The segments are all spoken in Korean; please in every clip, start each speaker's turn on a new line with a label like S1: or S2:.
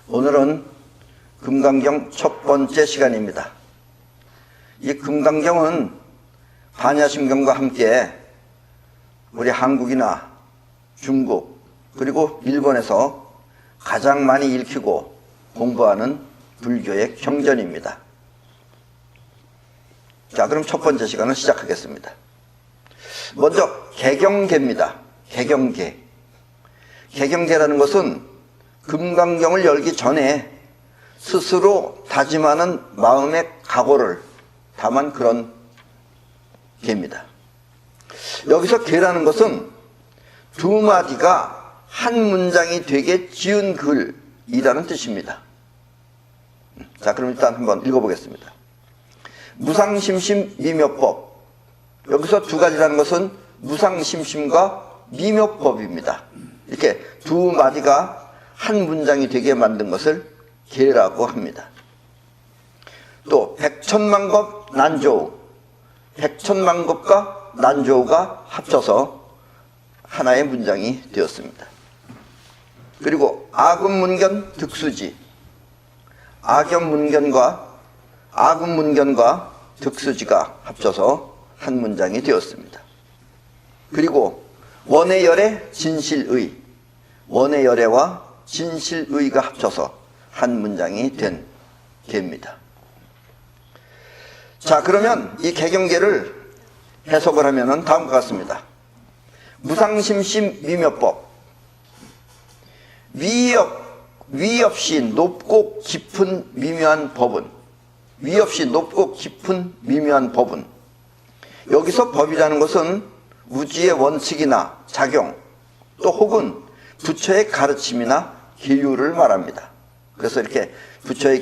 S1: 오늘은 금강경 첫 번째 시간입니다. 이 금강경은 반야심경과 함께 우리 한국이나 중국 그리고 일본에서 가장 많이 읽히고 공부하는 불교의 경전입니다. 자, 그럼 첫 번째 시간을 시작하겠습니다. 먼저 개경계입니다. 개경계. 개경계라는 것은 금강경을 열기 전에 스스로 다짐하는 마음의 각오를 담은 그런 계입니다. 여기서 계라는 것은 두 마디가 한 문장이 되게 지은 글이라는 뜻입니다. 자, 그럼 일단 한번 읽어보겠습니다. 무상심심 미묘법. 여기서 두 가지라는 것은 무상심심과 미묘법입니다. 이렇게 두 마디가 한 문장이 되게 만든 것을 계라고 합니다. 또 백천만법 난조우. 백천만법과 난조우가 합쳐서 하나의 문장이 되었습니다. 그리고 아금문견 득수지. 아금문견과 득수지가 합쳐서 한 문장이 되었습니다. 그리고 원해열의 진실의. 원해열애와 진실의가 합쳐서 한 문장이 된 계입니다. 자, 그러면 이 개경계를 해석을 하면 다음과 같습니다. 무상심심 미묘법. 위 없이 높고 깊은 미묘한 법은, 위 없이 높고 깊은 미묘한 법은, 여기서 법이라는 것은 우주의 원칙이나 작용, 또 혹은 부처의 가르침이나 계율을 말합니다. 그래서 이렇게 부처의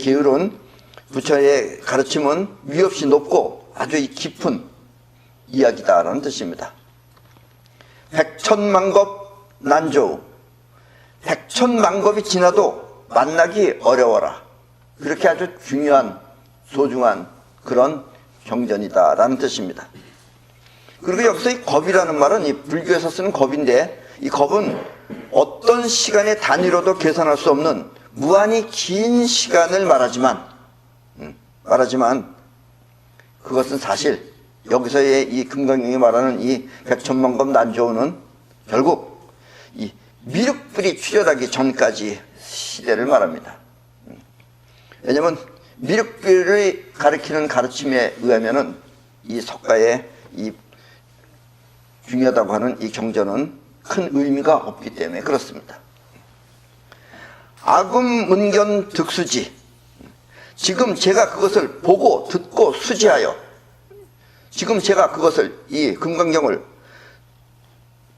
S1: 가르침은 위 없이 높고 아주 깊은 이야기다라는 뜻입니다. 백천만법 난조우. 백천만법이 지나도 만나기 어려워라. 그렇게 아주 중요한 소중한 그런 경전이다라는 뜻입니다. 그리고 여기서 이 겁이라는 말은 이 불교에서 쓰는 겁인데, 이 겁은 어떤 시간의 단위로도 계산할 수 없는 무한히 긴 시간을 말하지만 그것은 사실 여기서의 이 금강경이 말하는 이 백천만법 난조우는 결국 이 미륵불이 출현하기 전까지 시대를 말합니다. 왜냐하면 미륵불을 가리키는 가르침에 의하면은 이 석가의 이 중요하다고 하는 이 경전은 큰 의미가 없기 때문에 그렇습니다. 아금문견 득수지. 지금 제가 그것을 보고 듣고 수지하여, 지금 제가 그것을 이 금강경을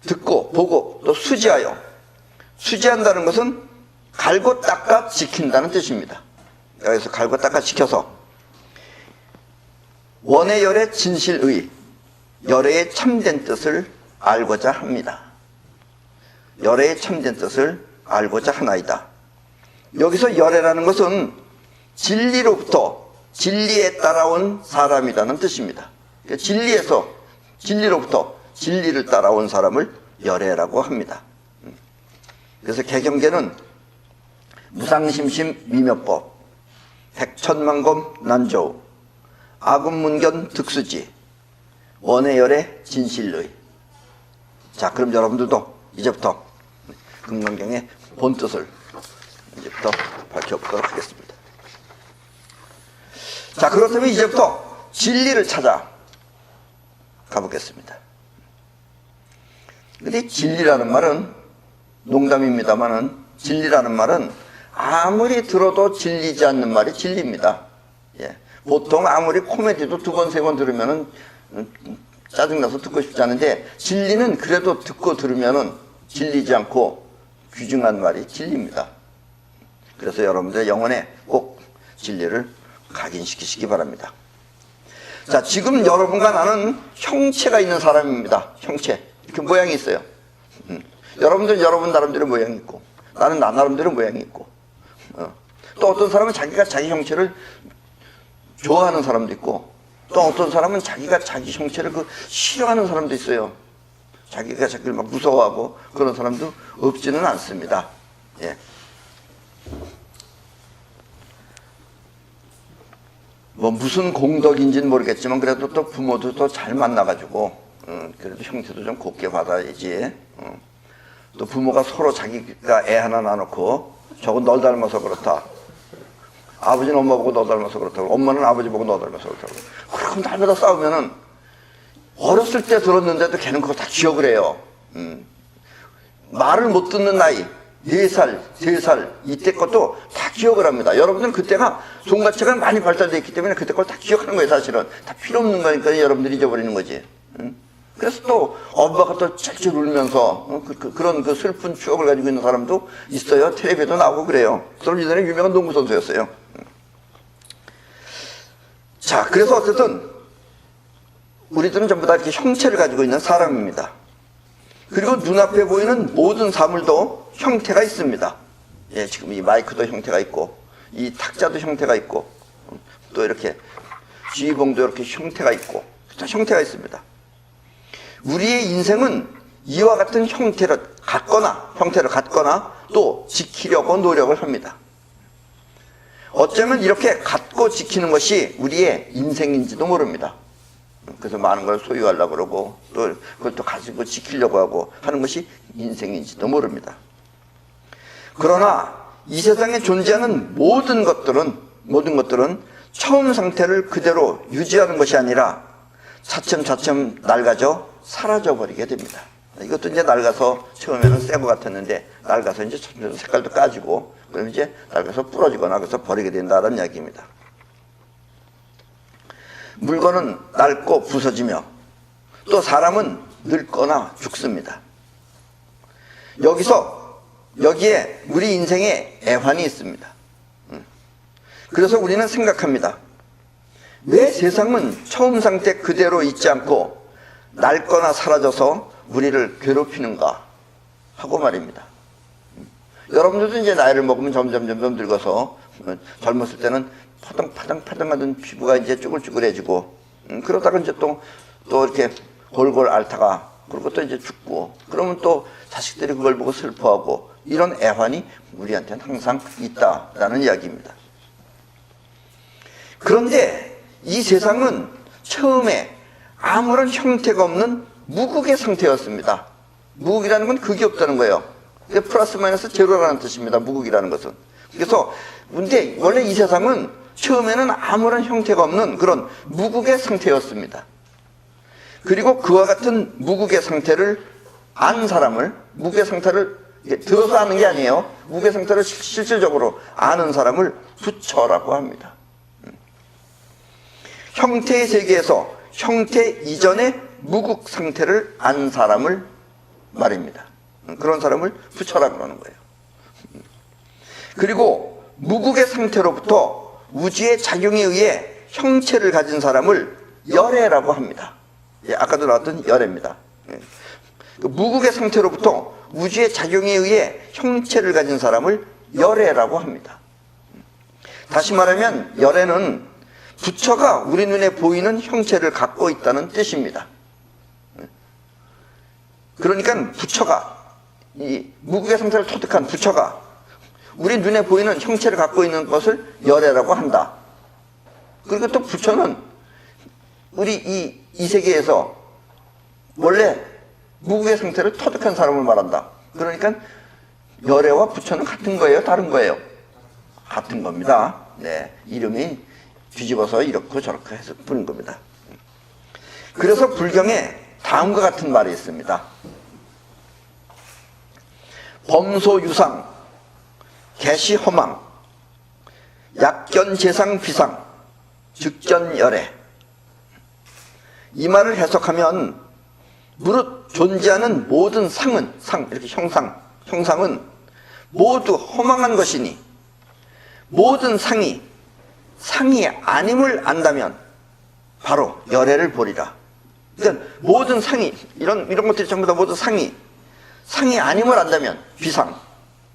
S1: 듣고 보고 또 수지하여, 수지한다는 것은 갈고 닦아 지킨다는 뜻입니다. 여기서 갈고 닦아 지켜서 원해열의 진실의, 열애의 참된 뜻을 알고자 합니다. 열애의 참된 뜻을 알고자 하나이다. 여기서 열애라는 것은 진리로부터, 진리에 따라온 사람이라는 뜻입니다. 진리로부터 진리를 따라온 사람을 열애라고 합니다. 그래서 개경계는 무상심심 미묘법, 백천만법 난조우, 아금문견 득수지, 원해열의 진실의. 자, 그럼 여러분들도 이제부터 금강경의 본뜻을 이제부터 밝혀보도록 하겠습니다. 자, 그렇다면 이제부터 진리를 찾아 가보겠습니다. 근데 진리라는 말은 농담입니다만은, 진리라는 말은 아무리 들어도 질리지 않는 말이 진리입니다. 예. 보통 아무리 코미디도 두 번, 세 번 들으면은 짜증나서 듣고 싶지 않은데, 진리는 그래도 듣고 들으면은 질리지 않고 귀중한 말이 진리입니다. 그래서 여러분들의 영혼에 꼭 진리를 각인시키시기 바랍니다. 자, 지금 여러분과 나는 형체가 있는 사람입니다. 형체. 이렇게 모양이 있어요. 여러분들은 여러분 나름대로 모양이 있고, 나는 나 나름대로 모양이 있고, 또 어떤 사람은 자기가 자기 형체를 좋아하는 사람도 있고, 또 어떤 사람은 자기가 자기 형체를 싫어하는 사람도 있어요. 자기가 자기를 막 무서워하고 그런 사람도 없지는 않습니다. 예. 뭐 무슨 공덕인지는 모르겠지만 그래도 또 부모도 또 잘 만나가지고 그래도 형태도 좀 곱게 받아야지. 또 부모가 서로 자기가 애 하나 낳아놓고 저건 널 닮아서 그렇다. 아버지는 엄마 보고 너 닮아서 그렇다고. 엄마는 아버지 보고 너 닮아서 그렇다고. 그럼 날마다 싸우면은 어렸을 때 들었는데도 걔는 그거 다 기억을 해요. 말을 못 듣는 나이 4살, 3살 이때 것도 다 기억을 합니다. 여러분들은 그때가 송가치가 많이 발달되어 있기 때문에 그때 걸 다 기억하는 거예요. 사실은 다 필요 없는 거니까 여러분들이 잊어버리는 거지. 그래서 또 엄마가 또 찔찔 울면서 그런 그 슬픈 추억을 가지고 있는 사람도 있어요. 텔레비에도 나오고 그래요. 저는 예전에 유명한 농구 선수였어요. 자, 그래서 어쨌든 우리들은 전부 다 이렇게 형체를 가지고 있는 사람입니다. 그리고 눈앞에 보이는 모든 사물도 형태가 있습니다. 예, 지금 이 마이크도 형태가 있고, 이 탁자도 형태가 있고, 또 이렇게 지휘봉도 이렇게 형태가 있고, 다 형태가 있습니다. 우리의 인생은 이와 같은 형태를 갖거나 또 지키려고 노력을 합니다. 어쩌면 이렇게 갖고 지키는 것이 우리의 인생인지도 모릅니다. 그래서 많은 걸 소유하려고 그러고 또 그것도 가지고 지키려고 하고 하는 것이 인생인지도 모릅니다. 그러나 이 세상에 존재하는 모든 것들은 처음 상태를 그대로 유지하는 것이 아니라 차츰차츰 낡아져 사라져버리게 됩니다. 이것도 이제 낡아서 처음에는 새 거 같았는데 낡아서 이제 색깔도 까지고 그럼 이제 낡아서 부러지거나 그래서 버리게 된다는 이야기입니다. 물건은 낡고 부서지며 또 사람은 늙거나 죽습니다. 여기에 우리 인생에 애환이 있습니다. 그래서 우리는 생각합니다. 왜 세상은 처음 상태 그대로 있지 않고 낡거나 사라져서 우리를 괴롭히는가 하고 말입니다. 여러분들도 이제 나이를 먹으면 점점 늙어서 젊었을 때는 파당파당하던 피부가 이제 쭈글쭈글해지고 그러다가 이제 또 이렇게 골골 앓다가 그리고 또 이제 죽고 그러면 또 자식들이 그걸 보고 슬퍼하고 이런 애환이 우리한테는 항상 있다라는 이야기입니다. 그런데 이 세상은 처음에 아무런 형태가 없는 무극의 상태였습니다. 무극이라는 건 극이 없다는 거예요. 플러스 마이너스 제로라는 뜻입니다. 무극이라는 것은. 그래서 근데 원래 이 세상은 처음에는 아무런 형태가 없는 그런 무극의 상태였습니다. 그리고 그와 같은 무극의 상태를 안 사람을, 무극의 상태를 들어서 아는 게 아니에요. 무극의 상태를 실질적으로 아는 사람을 부처라고 합니다. 형태의 세계에서 형태 이전의 무극 상태를 안 사람을 말입니다. 그런 사람을 부처라고 하는 거예요. 그리고 무극의 상태로부터 우주의 작용에 의해 형체를 가진 사람을 열애라고 합니다. 예, 아까도 나왔던 열애입니다. 예. 무극의 상태로부터 우주의 작용에 의해 형체를 가진 사람을 열애라고 합니다. 다시 말하면 열애는 부처가 우리 눈에 보이는 형체를 갖고 있다는 뜻입니다. 그러니까 부처가 이 무극의 상태를 터득한 부처가 우리 눈에 보이는 형체를 갖고 있는 것을 열애라고 한다. 그리고 또 부처는 우리 이 세계에서 원래 무극의 상태를 터득한 사람을 말한다. 그러니까 열애와 부처는 같은 거예요? 다른 거예요? 같은 겁니다. 네, 이름이 뒤집어서 이렇고 저렇게 해서 부른 겁니다. 그래서 불경에 다음과 같은 말이 있습니다. 범소유상, 개시허망, 약견재상비상, 즉견열애. 이 말을 해석하면 무릇 존재하는 모든 상은, 이렇게 형상은 모두 허망한 것이니 모든 상이 아님을 안다면 바로 열애를 보리라. 그러니까 모든 상이 이런 것들이 전부 다 모두 상이 아님을 안다면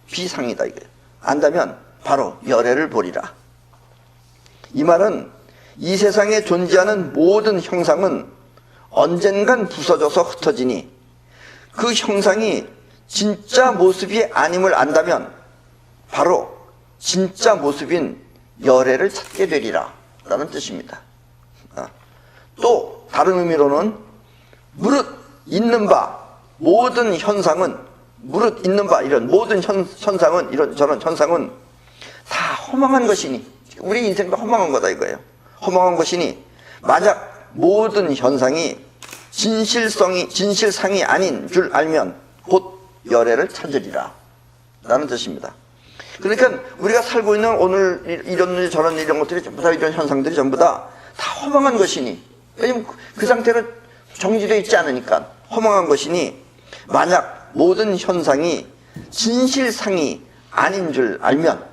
S1: 비상이다 이거예요. 안다면 바로 열애를 보리라. 이 말은 이 세상에 존재하는 모든 형상은 언젠간 부서져서 흩어지니 그 형상이 진짜 모습이 아님을 안다면 바로 진짜 모습인 열애를 찾게 되리라 라는 뜻입니다. 또 다른 의미로는 무릇 있는 바 모든 현상은, 무릇 있는 바 이런 모든 현상은, 이런 저런 현상은 다 허망한 것이니, 우리 인생도 허망한 거다 이거예요. 허망한 것이니 만약 모든 현상이 진실상이 아닌 줄 알면 곧 열애를 찾으리라 라는 뜻입니다. 그러니까 우리가 살고 있는 오늘 이런 일 저런 일 이런 것들이 전부 다, 이런 현상들이 전부 다 허망한 것이니, 왜냐면 그 상태로 정지되어 있지 않으니까 허망한 것이니 만약 모든 현상이 진실상이 아닌 줄 알면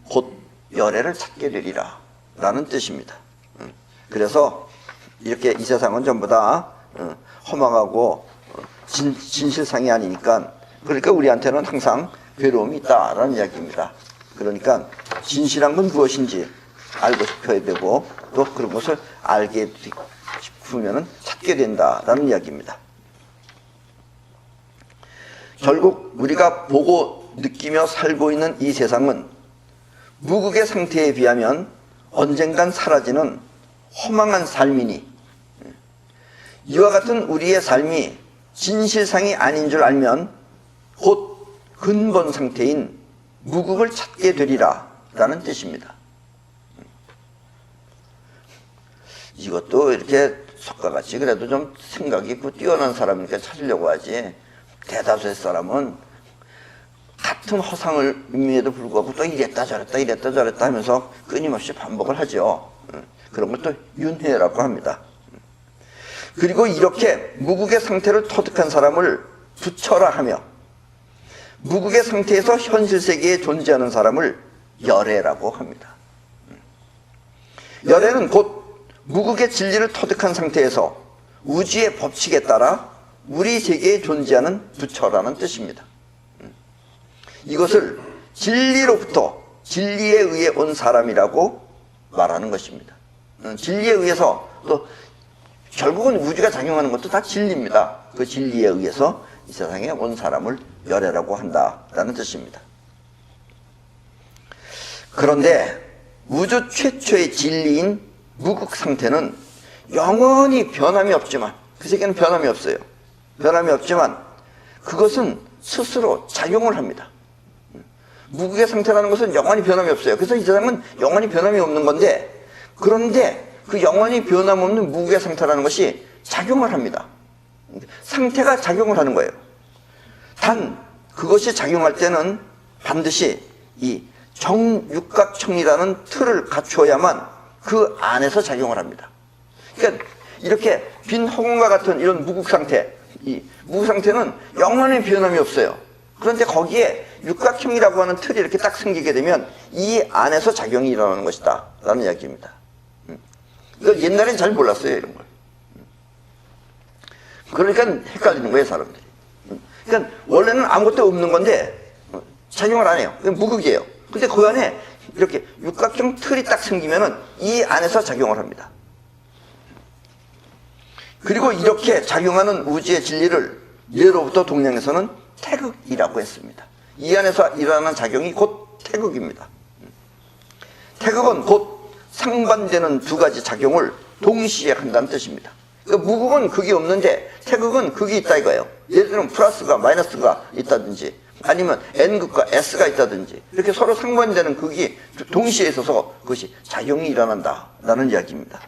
S1: 곧 열애를 찾게 되리라 라는 뜻입니다. 그래서 이렇게 이 세상은 전부 다 허망하고 진실상이 아니니까, 그러니까 우리한테는 항상 괴로움이 있다라는 이야기입니다. 그러니까 진실한 건 무엇인지 알고 싶어야 되고, 또 그런 것을 알게 싶으면 찾게 된다라는 이야기입니다. 결국 우리가 보고 느끼며 살고 있는 이 세상은 무극의 상태에 비하면 언젠간 사라지는 허망한 삶이니, 이와 같은 우리의 삶이 진실상이 아닌 줄 알면 곧 근본 상태인 무극을 찾게 되리라 라는 뜻입니다. 이것도 이렇게 석가같이 그래도 좀 생각이 있고 뛰어난 사람이니까 찾으려고 하지, 대다수의 사람은 같은 허상을 의미에도 불구하고 또 이랬다 저랬다 하면서 끊임없이 반복을 하죠. 그런 것도 윤회라고 합니다. 그리고 이렇게 무극의 상태를 터득한 사람을 부처라 하며, 무극의 상태에서 현실 세계에 존재하는 사람을 열애라고 합니다. 열애는 곧 무극의 진리를 터득한 상태에서 우주의 법칙에 따라 우리 세계에 존재하는 부처라는 뜻입니다. 이것을 진리로부터 진리에 의해 온 사람이라고 말하는 것입니다. 진리에 의해서, 또 결국은 우주가 작용하는 것도 다 진리입니다. 그 진리에 의해서 이 세상에 온 사람을 열애라고 한다라는 뜻입니다. 그런데 우주 최초의 진리인 무극 상태는 영원히 변함이 없지만, 그 세계는 변함이 없어요. 변함이 없지만 그것은 스스로 작용을 합니다. 무극의 상태라는 것은 영원히 변함이 없어요. 그래서 이 세상은 영원히 변함이 없는 건데, 그런데 그 영원히 변함없는 무극의 상태라는 것이 작용을 합니다. 상태가 작용을 하는 거예요. 단 그것이 작용할 때는 반드시 이 정육각청이라는 틀을 갖추어야만 그 안에서 작용을 합니다. 그러니까 이렇게 빈 허공과 같은 이런 무극 상태, 이 무극 상태는 영원히 변함이 없어요. 그런데 거기에 육각형이라고 하는 틀이 이렇게 딱 생기게 되면 이 안에서 작용이 일어나는 것이다 라는 이야기입니다. 이걸 옛날엔 잘 몰랐어요, 이런 걸. 그러니까 헷갈리는 거예요, 사람들이. 그러니까 원래는 아무것도 없는 건데 작용을 안 해요. 무극이에요. 근데 그 안에 이렇게 육각형 틀이 딱 생기면은 이 안에서 작용을 합니다. 그리고 이렇게 작용하는 우주의 진리를 예로부터 동양에서는 태극이라고 했습니다. 이 안에서 일어나는 작용이 곧 태극입니다. 태극은 곧 상반되는 두 가지 작용을 동시에 한다는 뜻입니다. 그러니까 무극은 극이 없는데 태극은 극이 있다 이거예요. 예를 들면 플러스가 마이너스가 있다든지 아니면 N극과 S가 있다든지 이렇게 서로 상반되는 극이 동시에 있어서 그것이 작용이 일어난다라는 이야기입니다.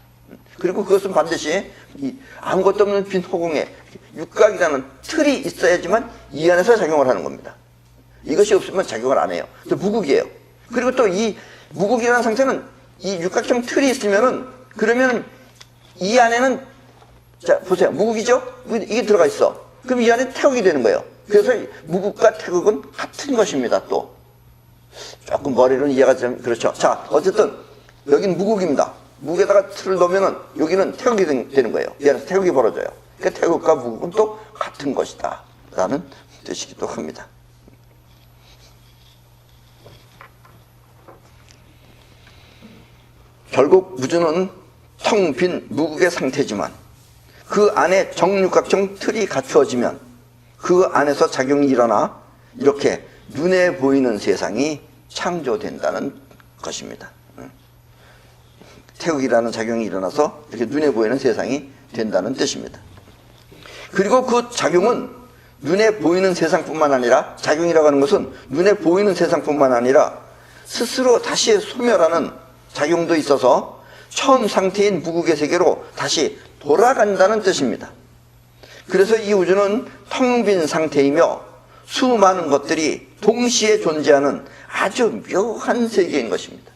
S1: 그리고 그것은 반드시 이 아무것도 없는 빈 허공에 육각이라는 틀이 있어야지만 이 안에서 작용을 하는 겁니다. 이것이 없으면 작용을 안 해요. 그래서 무극이에요. 그리고 또 이 무극이라는 상태는 이 육각형 틀이 있으면은, 그러면 이 안에는, 자 보세요, 무극이죠? 이게 들어가 있어. 그럼 이 안에 태극이 되는 거예요. 그래서 무극과 태극은 같은 것입니다. 또 조금 머리로는 이해가 좀 그렇죠. 자 어쨌든 여기는 무극입니다. 무극에다가 틀을 넣으면은 여기는 태극이 되는 거예요. 이 안에서 태극이 벌어져요. 그러니까 태극과 무극은 또 같은 것이다 라는 뜻이기도 합니다. 결국 우주는 텅 빈 무극의 상태지만 그 안에 정육각형 틀이 갖추어지면 그 안에서 작용이 일어나 이렇게 눈에 보이는 세상이 창조된다는 것입니다. 태극이라는 작용이 일어나서 이렇게 눈에 보이는 세상이 된다는 뜻입니다. 그리고 그 작용은 눈에 보이는 세상뿐만 아니라, 작용이라고 하는 것은 눈에 보이는 세상뿐만 아니라 스스로 다시 소멸하는 작용도 있어서 처음 상태인 무국의 세계로 다시 돌아간다는 뜻입니다. 그래서 이 우주는 텅 빈 상태이며 수많은 것들이 동시에 존재하는 아주 묘한 세계인 것입니다.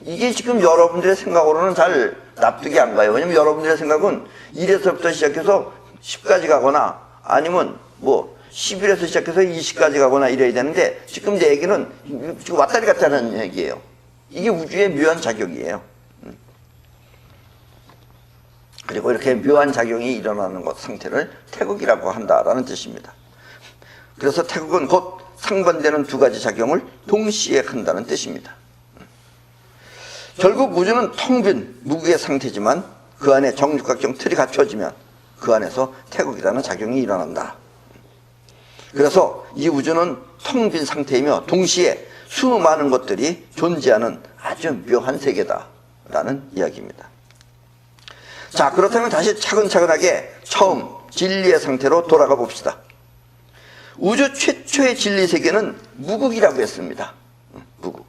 S1: 이게 지금 여러분들의 생각으로는 잘 납득이 안 가요. 왜냐면 여러분들의 생각은 1에서부터 시작해서 10까지 가거나 아니면 뭐 11에서 시작해서 20까지 가거나 이래야 되는데, 지금 내 얘기는 지금 왔다리 갔다 하는 얘기예요. 이게 우주의 묘한 작용이에요. 그리고 이렇게 묘한 작용이 일어나는 것 상태를 태극이라고 한다라는 뜻입니다. 그래서 태극은 곧 상반되는 두 가지 작용을 동시에 한다는 뜻입니다. 결국 우주는 텅 빈 무극의 상태지만 그 안에 정육각형 틀이 갖춰지면 그 안에서 태극이라는 작용이 일어난다. 그래서 이 우주는 텅 빈 상태이며 동시에 수많은 것들이 존재하는 아주 묘한 세계다라는 이야기입니다. 자, 그렇다면 다시 차근차근하게 처음 진리의 상태로 돌아가 봅시다. 우주 최초의 진리 세계는 무극이라고 했습니다. 무극.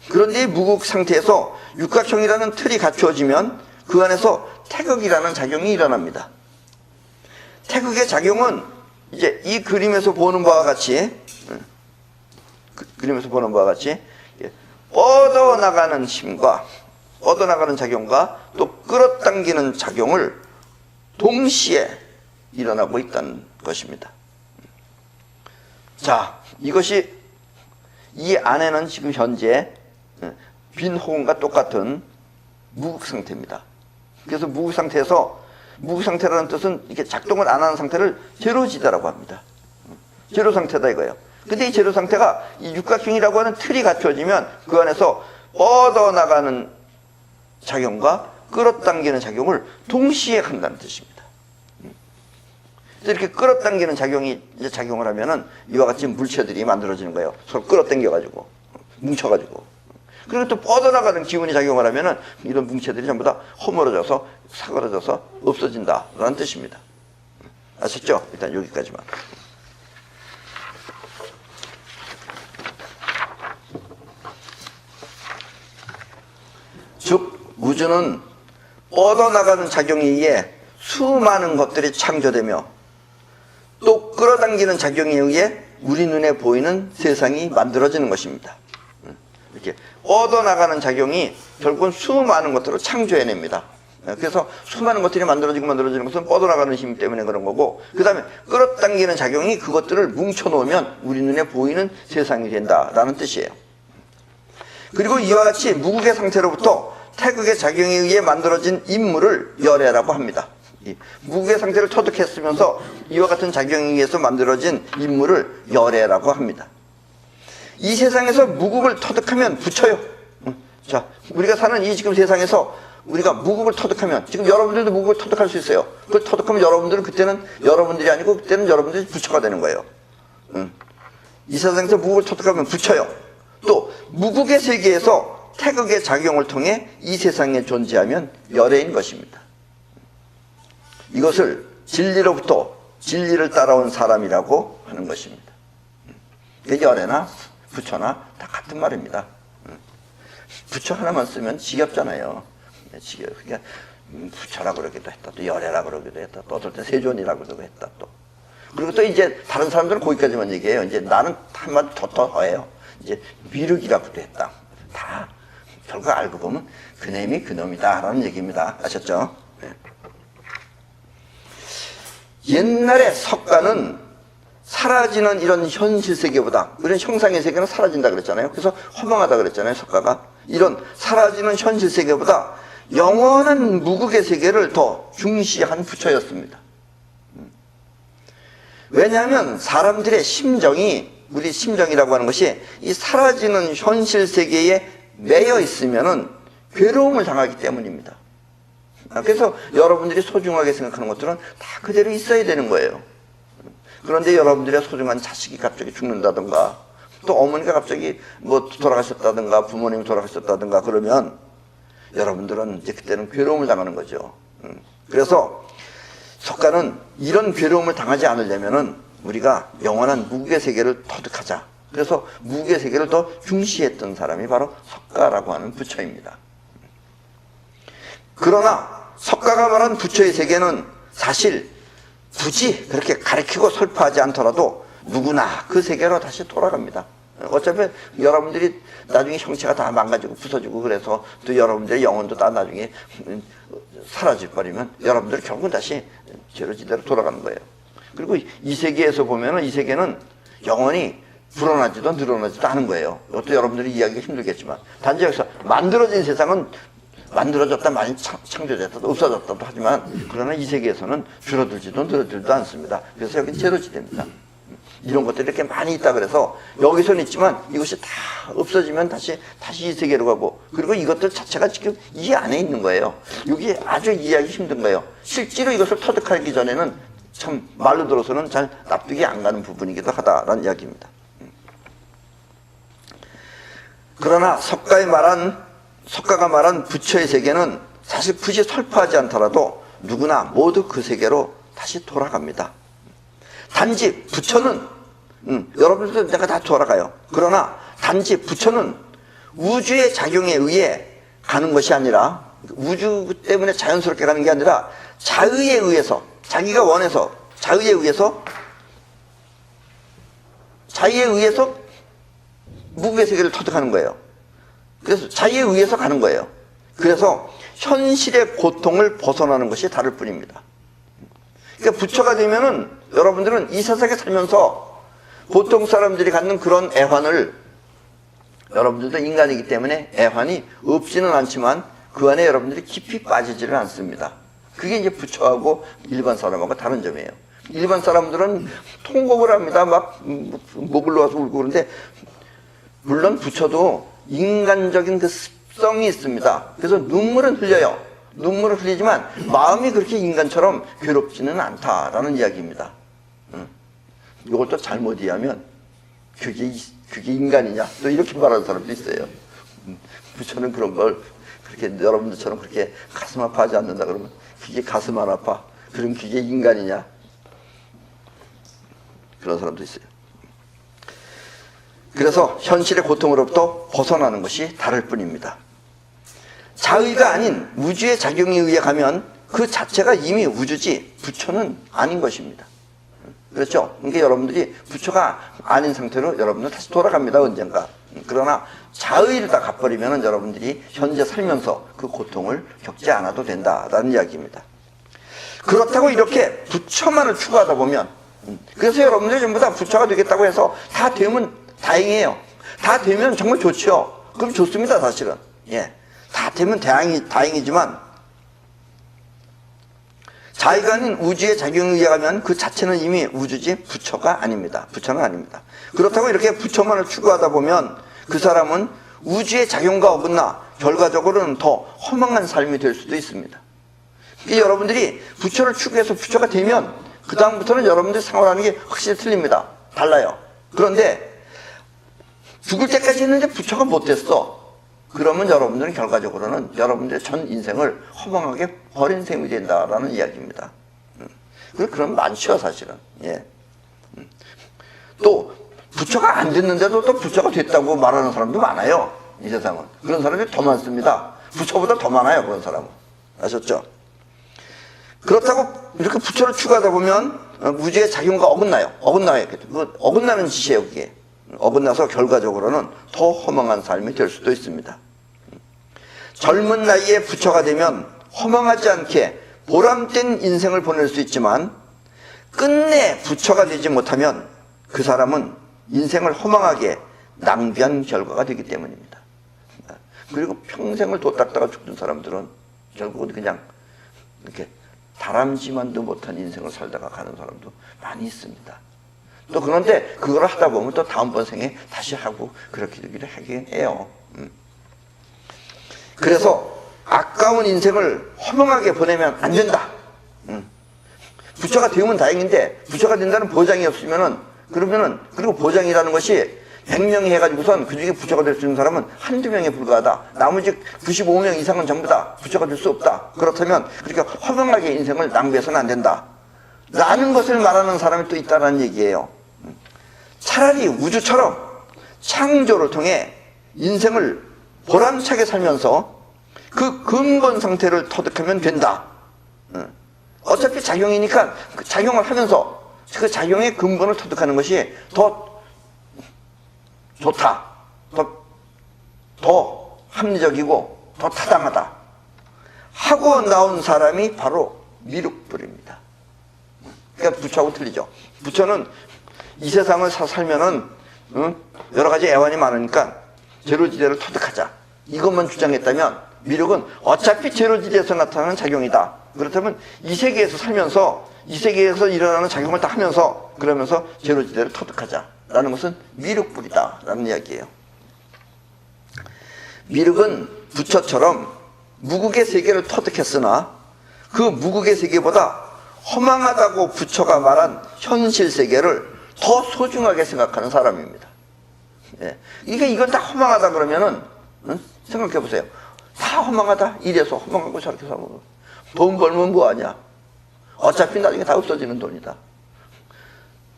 S1: 그런데 이 무극 상태에서 육각형이라는 틀이 갖추어지면 그 안에서 태극이라는 작용이 일어납니다. 태극의 작용은 이제 이 그림에서 보는 바와 같이, 뻗어나가는 힘과 뻗어나가는 작용과 또 끌어당기는 작용을 동시에 일어나고 있다는 것입니다. 자, 이것이 이 안에는 지금 현재 빈 호흡과 똑같은 무극 상태입니다. 그래서 무극 상태라는 뜻은 이렇게 작동을 안 하는 상태를 제로지다라고 합니다. 제로 상태다 이거예요. 근데 이 제로 상태가 이 육각형이라고 하는 틀이 갖춰지면 그 안에서 뻗어나가는 작용과 끌어당기는 작용을 동시에 한다는 뜻입니다. 이렇게 끌어당기는 작용이 이제 작용을 하면은 이와 같이 물체들이 만들어지는 거예요. 서로 끌어당겨가지고, 뭉쳐가지고. 그리고 또 뻗어나가는 기운이 작용을 하면은 이런 뭉체들이 전부 다 허물어져서, 사그러져서 없어진다라는 뜻입니다. 아셨죠? 일단 여기까지만. 즉, 우주는 뻗어나가는 작용에 의해 수많은 것들이 창조되며 또 끌어당기는 작용에 의해 우리 눈에 보이는 세상이 만들어지는 것입니다. 이렇게 뻗어나가는 작용이 결국은 수많은 것들을 창조해냅니다. 그래서 수많은 것들이 만들어지는 것은 뻗어나가는 힘 때문에 그런 거고, 그 다음에 끌어당기는 작용이 그것들을 뭉쳐놓으면 우리 눈에 보이는 세상이 된다라는 뜻이에요. 그리고 이와 같이 무극의 상태로부터 태극의 작용에 의해 만들어진 인물을 열애라고 합니다. 이 무극의 상태를 터득했으면서 이와 같은 작용에 의해서 만들어진 인물을 열애라고 합니다. 이 세상에서 무극을 터득하면 부처요. 자, 우리가 사는 이 지금 세상에서 우리가 무극을 터득하면, 지금 여러분들도 무극을 터득할 수 있어요. 그걸 터득하면 여러분들은 그때는 여러분들이 아니고 그때는 여러분들이 부처가 되는 거예요. 이 세상에서 무극을 터득하면 부처요. 또 무극의 세계에서 태극의 작용을 통해 이 세상에 존재하면 열애인 것입니다. 이것을 진리로부터 진리를 따라온 사람이라고 하는 것입니다. 열애나 부처나 다 같은 말입니다. 부처 하나만 쓰면 지겹잖아요. 지겨워. 그러니까 부처라고 그러기도 했다, 또 열애라고 그러기도 했다, 또 어떨 때 세존이라고 그러기도 했다, 또. 그리고 또 이제 다른 사람들은 거기까지만 얘기해요. 이제 나는 한마디 더 해요. 이제 미륵이라고도 했다. 다 결국 알고 보면 그놈이 그놈이다 라는 얘기입니다. 아셨죠? 네. 옛날에 석가는 사라지는 이런 현실 세계보다, 이런 형상의 세계는 사라진다 그랬잖아요. 그래서 허망하다 그랬잖아요, 석가가. 이런 사라지는 현실 세계보다 영원한 무극의 세계를 더 중시한 부처였습니다. 왜냐하면 사람들의 심정이, 우리 심정이라고 하는 것이 이 사라지는 현실 세계에 매여 있으면은 괴로움을 당하기 때문입니다. 그래서 여러분들이 소중하게 생각하는 것들은 다 그대로 있어야 되는 거예요. 그런데 여러분들의 소중한 자식이 갑자기 죽는다든가, 또 어머니가 갑자기 뭐 돌아가셨다든가 부모님이 돌아가셨다든가 그러면 여러분들은 이제 그때는 괴로움을 당하는 거죠. 그래서 석가는 이런 괴로움을 당하지 않으려면은 우리가 영원한 무국의 세계를 터득하자. 그래서 무국의 세계를 더 중시했던 사람이 바로 석가라고 하는 부처입니다. 그러나 석가가 말한 부처의 세계는 사실 굳이 그렇게 가르치고 설파하지 않더라도 누구나 그 세계로 다시 돌아갑니다. 어차피 여러분들이 나중에 형체가 다 망가지고 부서지고 그래서 또 여러분들의 영혼도 다 나중에 사라져 버리면 여러분들 결국은 다시 제로지대로 돌아가는 거예요. 그리고 이 세계에서 보면은 이 세계는 영원히 불어나지도 늘어나지도 않은 거예요. 이것도 여러분들이 이해하기가 힘들겠지만 단지 여기서 만들어진 세상은 만들어졌다 많이 창조됐다도 없어졌다도 하지만 그러나 이 세계에서는 줄어들지도 늘어들지도 않습니다. 그래서 여기 제로지대입니다. 이런 것들이 이렇게 많이 있다 그래서 여기서는 있지만 이것이 다 없어지면 다시 이 세계로 가고 그리고 이것들 자체가 지금 이 안에 있는 거예요. 여기 아주 이해하기 힘든 거예요. 실제로 이것을 터득하기 전에는 참 말로 들어서는 잘 납득이 안 가는 부분이기도 하다라는 이야기입니다. 그러나 석가가 말한 부처의 세계는 사실 굳이 설파하지 않더라도 누구나 모두 그 세계로 다시 돌아갑니다. 단지 부처는 여러분들도 내가 다 돌아가요. 그러나 단지 부처는 우주의 작용에 의해 가는 것이 아니라 우주 때문에 자연스럽게 가는 게 아니라 자의에 의해서 자기가 원해서 자의에 의해서 무국의 세계를 터득하는 거예요. 그래서 자의에 의해서 가는 거예요. 그래서 현실의 고통을 벗어나는 것이 다를 뿐입니다. 그러니까 부처가 되면은 여러분들은 이 세상에 살면서 보통 사람들이 갖는 그런 애환을 여러분들도 인간이기 때문에 애환이 없지는 않지만 그 안에 여러분들이 깊이 빠지지는 않습니다. 그게 이제 부처하고 일반 사람하고 다른 점이에요. 일반 사람들은 통곡을 합니다. 막 목을 놓아서 울고 그러는데 물론 부처도 인간적인 그 습성이 있습니다. 그래서 눈물은 흘려요. 눈물을 흘리지만 마음이 그렇게 인간처럼 괴롭지는 않다라는 이야기입니다. 이걸 또 잘못 이해하면 그게 인간이냐 또 이렇게 말하는 사람도 있어요. 부처는 그런 걸 그렇게 여러분들처럼 그렇게 가슴 아파하지 않는다 그러면 그게 가슴 안 아파? 그럼 그게 인간이냐? 그런 사람도 있어요. 그래서 현실의 고통으로부터 벗어나는 것이 다를 뿐입니다. 자의가 아닌 우주의 작용에 의해 가면 그 자체가 이미 우주지 부처는 아닌 것입니다. 그렇죠? 그러니까 여러분들이 부처가 아닌 상태로 여러분들 다시 돌아갑니다. 언젠가. 그러나 자의를 다 갚아버리면 여러분들이 현재 살면서 그 고통을 겪지 않아도 된다라는 이야기입니다. 그렇다고 이렇게 부처만을 추구하다 보면 그래서 여러분들이 전부 다 부처가 되겠다고 해서 다 되면 다행이에요. 다 되면 정말 좋죠. 그럼 좋습니다. 사실은. 예. 다 되면 다행이지만 자의가 아닌 우주의 작용에 의하면 그 자체는 이미 우주지 부처가 아닙니다. 부처는 아닙니다. 그렇다고 이렇게 부처만을 추구하다 보면 그 사람은 우주의 작용과 어긋나 결과적으로는 더 허망한 삶이 될 수도 있습니다. 여러분들이 부처를 추구해서 부처가 되면 그 다음부터는 여러분들이 생활하는 게 확실히 틀립니다. 달라요. 그런데 죽을 때까지 했는데 부처가 못 됐어. 그러면 여러분들은 결과적으로는 여러분들의 전 인생을 허망하게 버린 셈이 된다라는 이야기입니다. 그런 많죠, 사실은. 예. 또 부처가 안 됐는데도 또 부처가 됐다고 말하는 사람도 많아요. 이 세상은. 그런 사람이 더 많습니다. 부처보다 더 많아요, 그런 사람은. 아셨죠? 그렇다고 이렇게 부처를 추구하다 보면 우주의 작용과 어긋나요. 어긋나는 짓이에요, 그게. 어긋나서 결과적으로는 더 허망한 삶이 될 수도 있습니다. 젊은 나이에 부처가 되면 허망하지 않게 보람된 인생을 보낼 수 있지만 끝내 부처가 되지 못하면 그 사람은 인생을 허망하게 낭비한 결과가 되기 때문입니다. 그리고 평생을 도닦다가 죽는 사람들은 결국은 그냥 이렇게 다람쥐만도 못한 인생을 살다가 가는 사람도 많이 있습니다. 또 그런데 그걸 하다 보면 또 다음번 생에 다시 하고 그렇게 되기도 하긴 해요. 그래서 아까운 인생을 허망하게 보내면 안 된다. 부처가 되면 다행인데 부처가 된다는 보장이 없으면은 그리고 보장이라는 것이 100명이 해가지고선 그 중에 부처가 될 수 있는 사람은 한두 명에 불과하다. 나머지 95명 이상은 전부 다 부처가 될 수 없다. 그렇다면 그렇게 허망하게 인생을 낭비해서는 안 된다. 라는 것을 말하는 사람이 또 있다는 얘기예요. 차라리 우주처럼 창조를 통해 인생을 보람차게 살면서 그 근본 상태를 터득하면 된다. 어차피 작용이니까 그 작용을 하면서 그 작용의 근본을 터득하는 것이 더 좋다. 더 합리적이고 더 타당하다. 하고 나온 사람이 바로 미륵불입니다. 그러니까 부처하고 틀리죠. 부처는 이 세상을 살면은 여러 가지 애환이 많으니까 제로지대를 터득하자. 이것만 주장했다면 미륵은 어차피 제로지대에서 나타나는 작용이다. 그렇다면 이 세계에서 살면서 이 세계에서 일어나는 작용을 다 하면서 그러면서 제로지대를 터득하자. 라는 것은 미륵불이다. 라는 이야기예요. 미륵은 부처처럼 무국의 세계를 터득했으나 그 무국의 세계보다 허망하다고 부처가 말한 현실 세계를 더 소중하게 생각하는 사람입니다. 예. 이건 다 허망하다 그러면은 생각해 보세요. 다 허망하다. 이래서 허망하고 저렇게 살고 돈 벌면 뭐하냐. 어차피 나중에 다 없어지는 돈이다.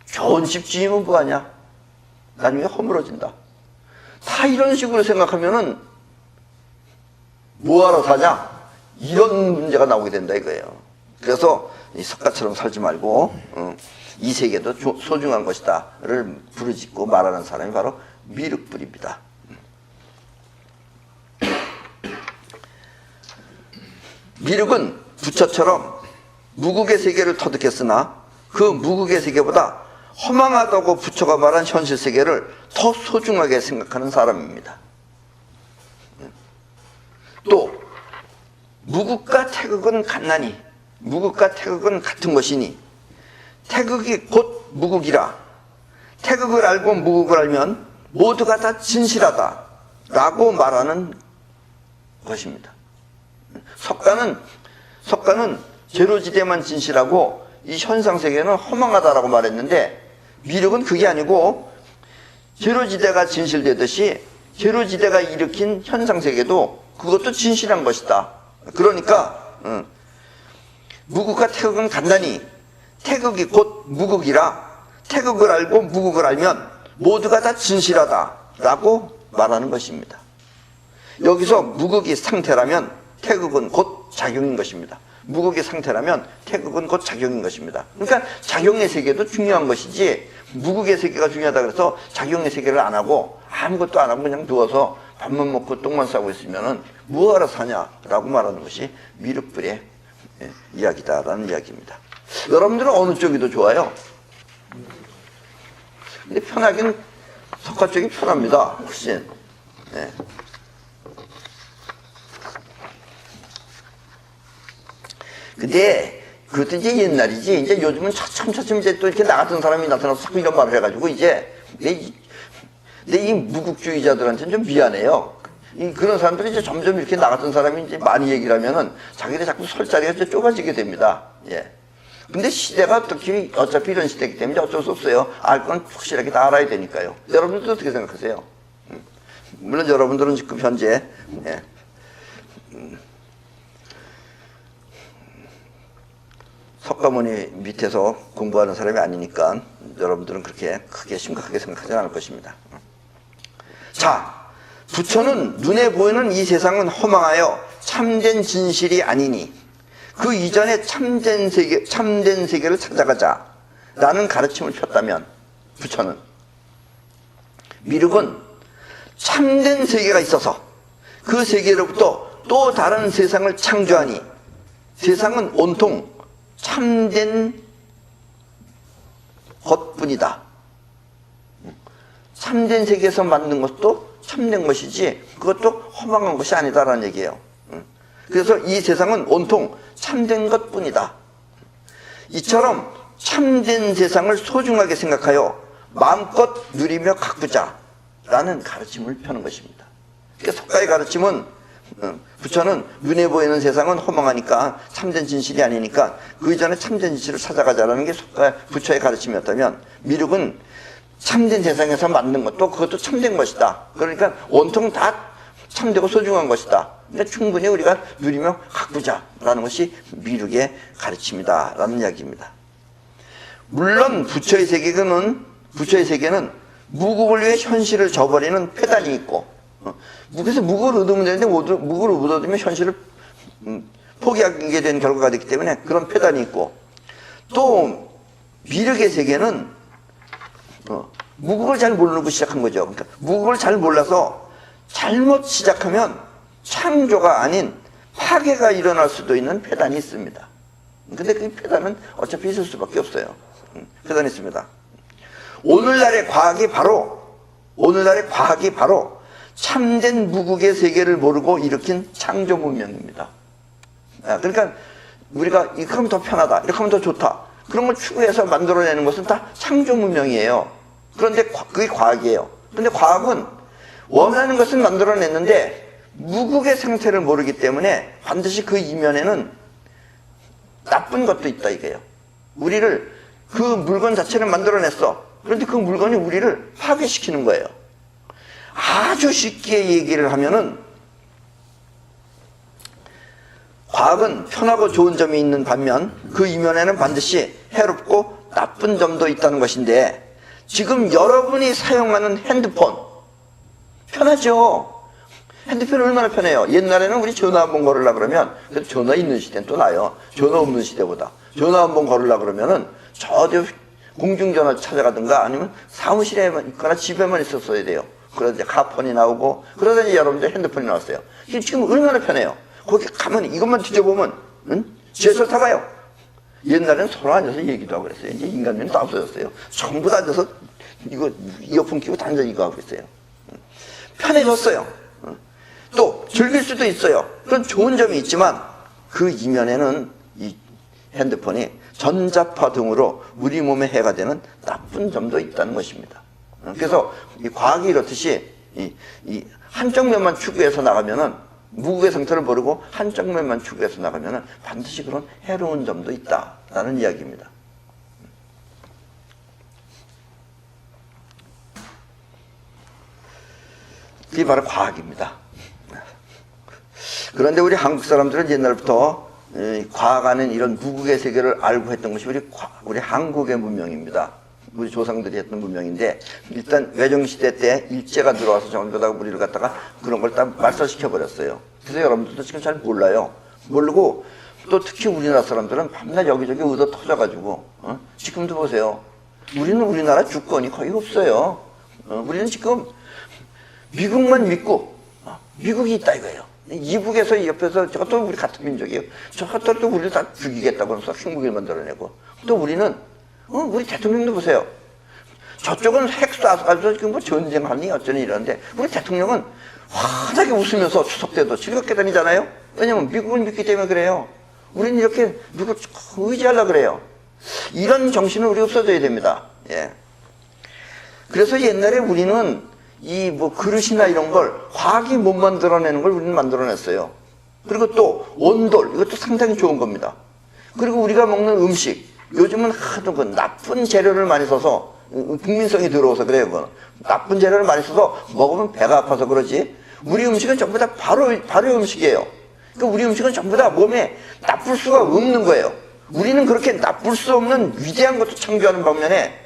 S1: 좋은 집 지으면 뭐하냐. 나중에 허물어진다. 다 이런 식으로 생각하면은 뭐하러 사냐. 이런 문제가 나오게 된다 이거예요. 그래서 이 석가처럼 살지 말고 이 세계도 소중한 것이다를 부르짖고 말하는 사람이 바로 미륵불입니다. 미륵은 부처처럼 무국의 세계를 터득했으나 그 무국의 세계보다 허망하다고 부처가 말한 현실 세계를 더 소중하게 생각하는 사람입니다. 또 무국과 태극은 같나니 무국과 태극은 같은 것이니 태극이 곧 무국이라 태극을 알고 무국을 알면 모두가 다 진실하다 라고 말하는 것입니다. 석가는 제로지대만 진실하고 이 현상세계는 허망하다라고 말했는데 미륵은 그게 아니고 제로지대가 진실되듯이 제로지대가 일으킨 현상세계도 그것도 진실한 것이다. 그러니까 무국과 태극은 간단히 태극이 곧 무국이라 태극을 알고 무국을 알면 모두가 다 진실하다라고 말하는 것입니다. 여기서 무국이 상태라면 태극은 곧 작용인 것입니다. 무국의 상태라면 태극은 곧 작용인 것입니다. 그러니까 작용의 세계도 중요한 것이지 무국의 세계가 중요하다 그래서 작용의 세계를 안 하고 아무것도 안 하고 그냥 누워서 밥만 먹고 똥만 싸고 있으면은 뭐하러 사냐라고 말하는 것이 미륵불의 이야기다라는 이야기입니다. 여러분들은 어느 쪽이 더 좋아요? 근데 편하긴 석가 쪽이 편합니다. 훨씬. 네. 근데 그것도 이제 옛날이지. 이제 요즘은 차츰 이제 또 이렇게 나 같은 사람이 나타나서 자꾸 이런 말을 해가지고 이제 내 이 무국주의자들한테는 좀 미안해요. 그런 사람들이 이제 점점 이렇게 나 같은 사람이 이제 많이 얘기를 하면은 자기들 자꾸 설 자리가 이제 좁아지게 됩니다. 예. 근데 시대가 어차피 이런 시대이기 때문에 어쩔 수 없어요. 알 건 확실하게 다 알아야 되니까요. 여러분들도 어떻게 생각하세요? 물론 여러분들은 지금 현재 예. 석가모니 밑에서 공부하는 사람이 아니니까 여러분들은 그렇게 크게 심각하게 생각하지 않을 것입니다. 자, 부처는 눈에 보이는 이 세상은 허망하여 참된 진실이 아니니 그 이전에 참된 세계를 찾아가자 라는 가르침을 폈다면 부처는 미륵은 참된 세계가 있어서 그 세계로부터 또 다른 세상을 창조하니 세상은 온통 참된 것뿐이다. 참된 세계에서 만든 것도 참된 것이지 그것도 허망한 것이 아니다라는 얘기예요. 그래서 이 세상은 온통 참된 것뿐이다. 이처럼 참된 세상을 소중하게 생각하여 마음껏 누리며 가꾸자라는 가르침을 펴는 것입니다. 그러니까 석가의 가르침은 부처는 눈에 보이는 세상은 허망하니까 참된 진실이 아니니까 그 이전에 참된 진실을 찾아가자라는 게 부처의 가르침이었다면 미륵은 참된 세상에서 만든 것도 그것도 참된 것이다. 그러니까 온통 다 참되고 소중한 것이다. 그러니까 충분히 우리가 누리며 가꾸자라는 것이 미륵의 가르침이다 라는 이야기입니다. 물론 부처의 세계는 무국을 위해 현실을 저버리는 폐단이 있고, 그래서 무국을 얻으면 되는데 무국을 못 얻으면 현실을 포기하게 되는 결과가 됐기 때문에 그런 폐단이 있고, 또 미륵의 세계는 무국을 잘 모르고 시작한 거죠. 그러니까 무국을 잘 몰라서 잘못 시작하면 창조가 아닌 파괴가 일어날 수도 있는 폐단이 있습니다. 근데 그 폐단은 어차피 있을 수밖에 없어요. 폐단이 있습니다. 오늘날의 과학이 바로 참된 무국의 세계를 모르고 일으킨 창조 문명입니다. 그러니까 우리가 이렇게 하면 더 편하다, 이렇게 하면 더 좋다, 그런 걸 추구해서 만들어내는 것은 다 창조 문명이에요. 그런데 그게 과학이에요. 그런데 과학은 원하는 것을 만들어냈는데 무국의 상태를 모르기 때문에 반드시 그 이면에는 나쁜 것도 있다 이거예요. 우리를 그 물건 자체를 만들어냈어. 그런데 그 물건이 우리를 파괴시키는 거예요. 아주 쉽게 얘기를 하면은 과학은 편하고 좋은 점이 있는 반면 그 이면에는 반드시 해롭고 나쁜 점도 있다는 것인데, 지금 여러분이 사용하는 핸드폰 편하죠? 핸드폰 얼마나 편해요? 옛날에는 우리 전화 한번 걸으려고 그러면, 그래도 전화 있는 시대는 또 나아요. 전화 없는 시대보다. 전화 한번 걸으려고 그러면은 저기 공중전화 찾아가든가 아니면 사무실에만 있거나 집에만 있었어야 돼요. 그러다 이제 카폰이 나오고, 그러다 이제 여러분들 핸드폰이 나왔어요. 지금 얼마나 편해요? 거기 가면 이것만 뒤져보면, 지하철 타봐요. 옛날에는 서로 앉아서 얘기도 하고 그랬어요. 이제 인간면이 다 없어졌어요. 전부 다 앉아서 이어폰 끼고 다 앉아 이거 하고 있어요. 편해졌어요. 또 즐길 수도 있어요. 그런 좋은 점이 있지만 그 이면에는 이 핸드폰이 전자파 등으로 우리 몸에 해가 되는 나쁜 점도 있다는 것입니다. 그래서 이 과학이 이렇듯이 이 한쪽 면만 추구해서 나가면은, 무국의 상태를 모르고 한쪽 면만 추구해서 나가면은 반드시 그런 해로운 점도 있다라는 이야기입니다. 그게 바로 과학입니다. 그런데 우리 한국 사람들은 옛날부터 과학 안에 이런 무국의 세계를 알고 했던 것이 우리 한국의 문명입니다. 우리 조상들이 했던 문명인데, 일단 외정시대 때 일제가 들어와서 전부 다 우리를 갖다가 그런 걸 다 말살시켜버렸어요. 그래서 여러분들도 지금 잘 몰라요. 모르고, 또 특히 우리나라 사람들은 밤낮 여기저기 얻어 터져가지고, 지금도 보세요. 우리는 우리나라 주권이 거의 없어요. 우리는 지금 미국만 믿고, 미국이 있다 이거예요. 이북에서 옆에서 저것도 우리 같은 민족이에요. 저것도 우리를 다 죽이겠다고 해서 핵무기를 만들어내고, 또 우리는 우리 대통령도 보세요. 저쪽은 핵 쏴서 지금 뭐 전쟁하니 어쩌니 이러는데, 우리 대통령은 환하게 웃으면서 추석 때도 즐겁게 다니잖아요. 왜냐면 미국을 믿기 때문에 그래요. 우리는 이렇게 누굴 의지하려고 그래요. 이런 정신은 우리 없어져야 됩니다. 예. 그래서 옛날에 우리는 이 뭐 그릇이나 이런 걸 과학이 못 만들어내는 걸 우리는 만들어냈어요. 그리고 또 온돌, 이것도 상당히 좋은 겁니다. 그리고 우리가 먹는 음식, 요즘은 하도 그 나쁜 재료를 많이 써서, 국민성이 들어와서 그래요. 그건 나쁜 재료를 많이 써서 먹으면 배가 아파서 그러지, 우리 음식은 전부 다 바로의 음식이에요. 그러니까 우리 음식은 전부 다 몸에 나쁠 수가 없는 거예요. 우리는 그렇게 나쁠 수 없는 위대한 것도 창조하는 반면에,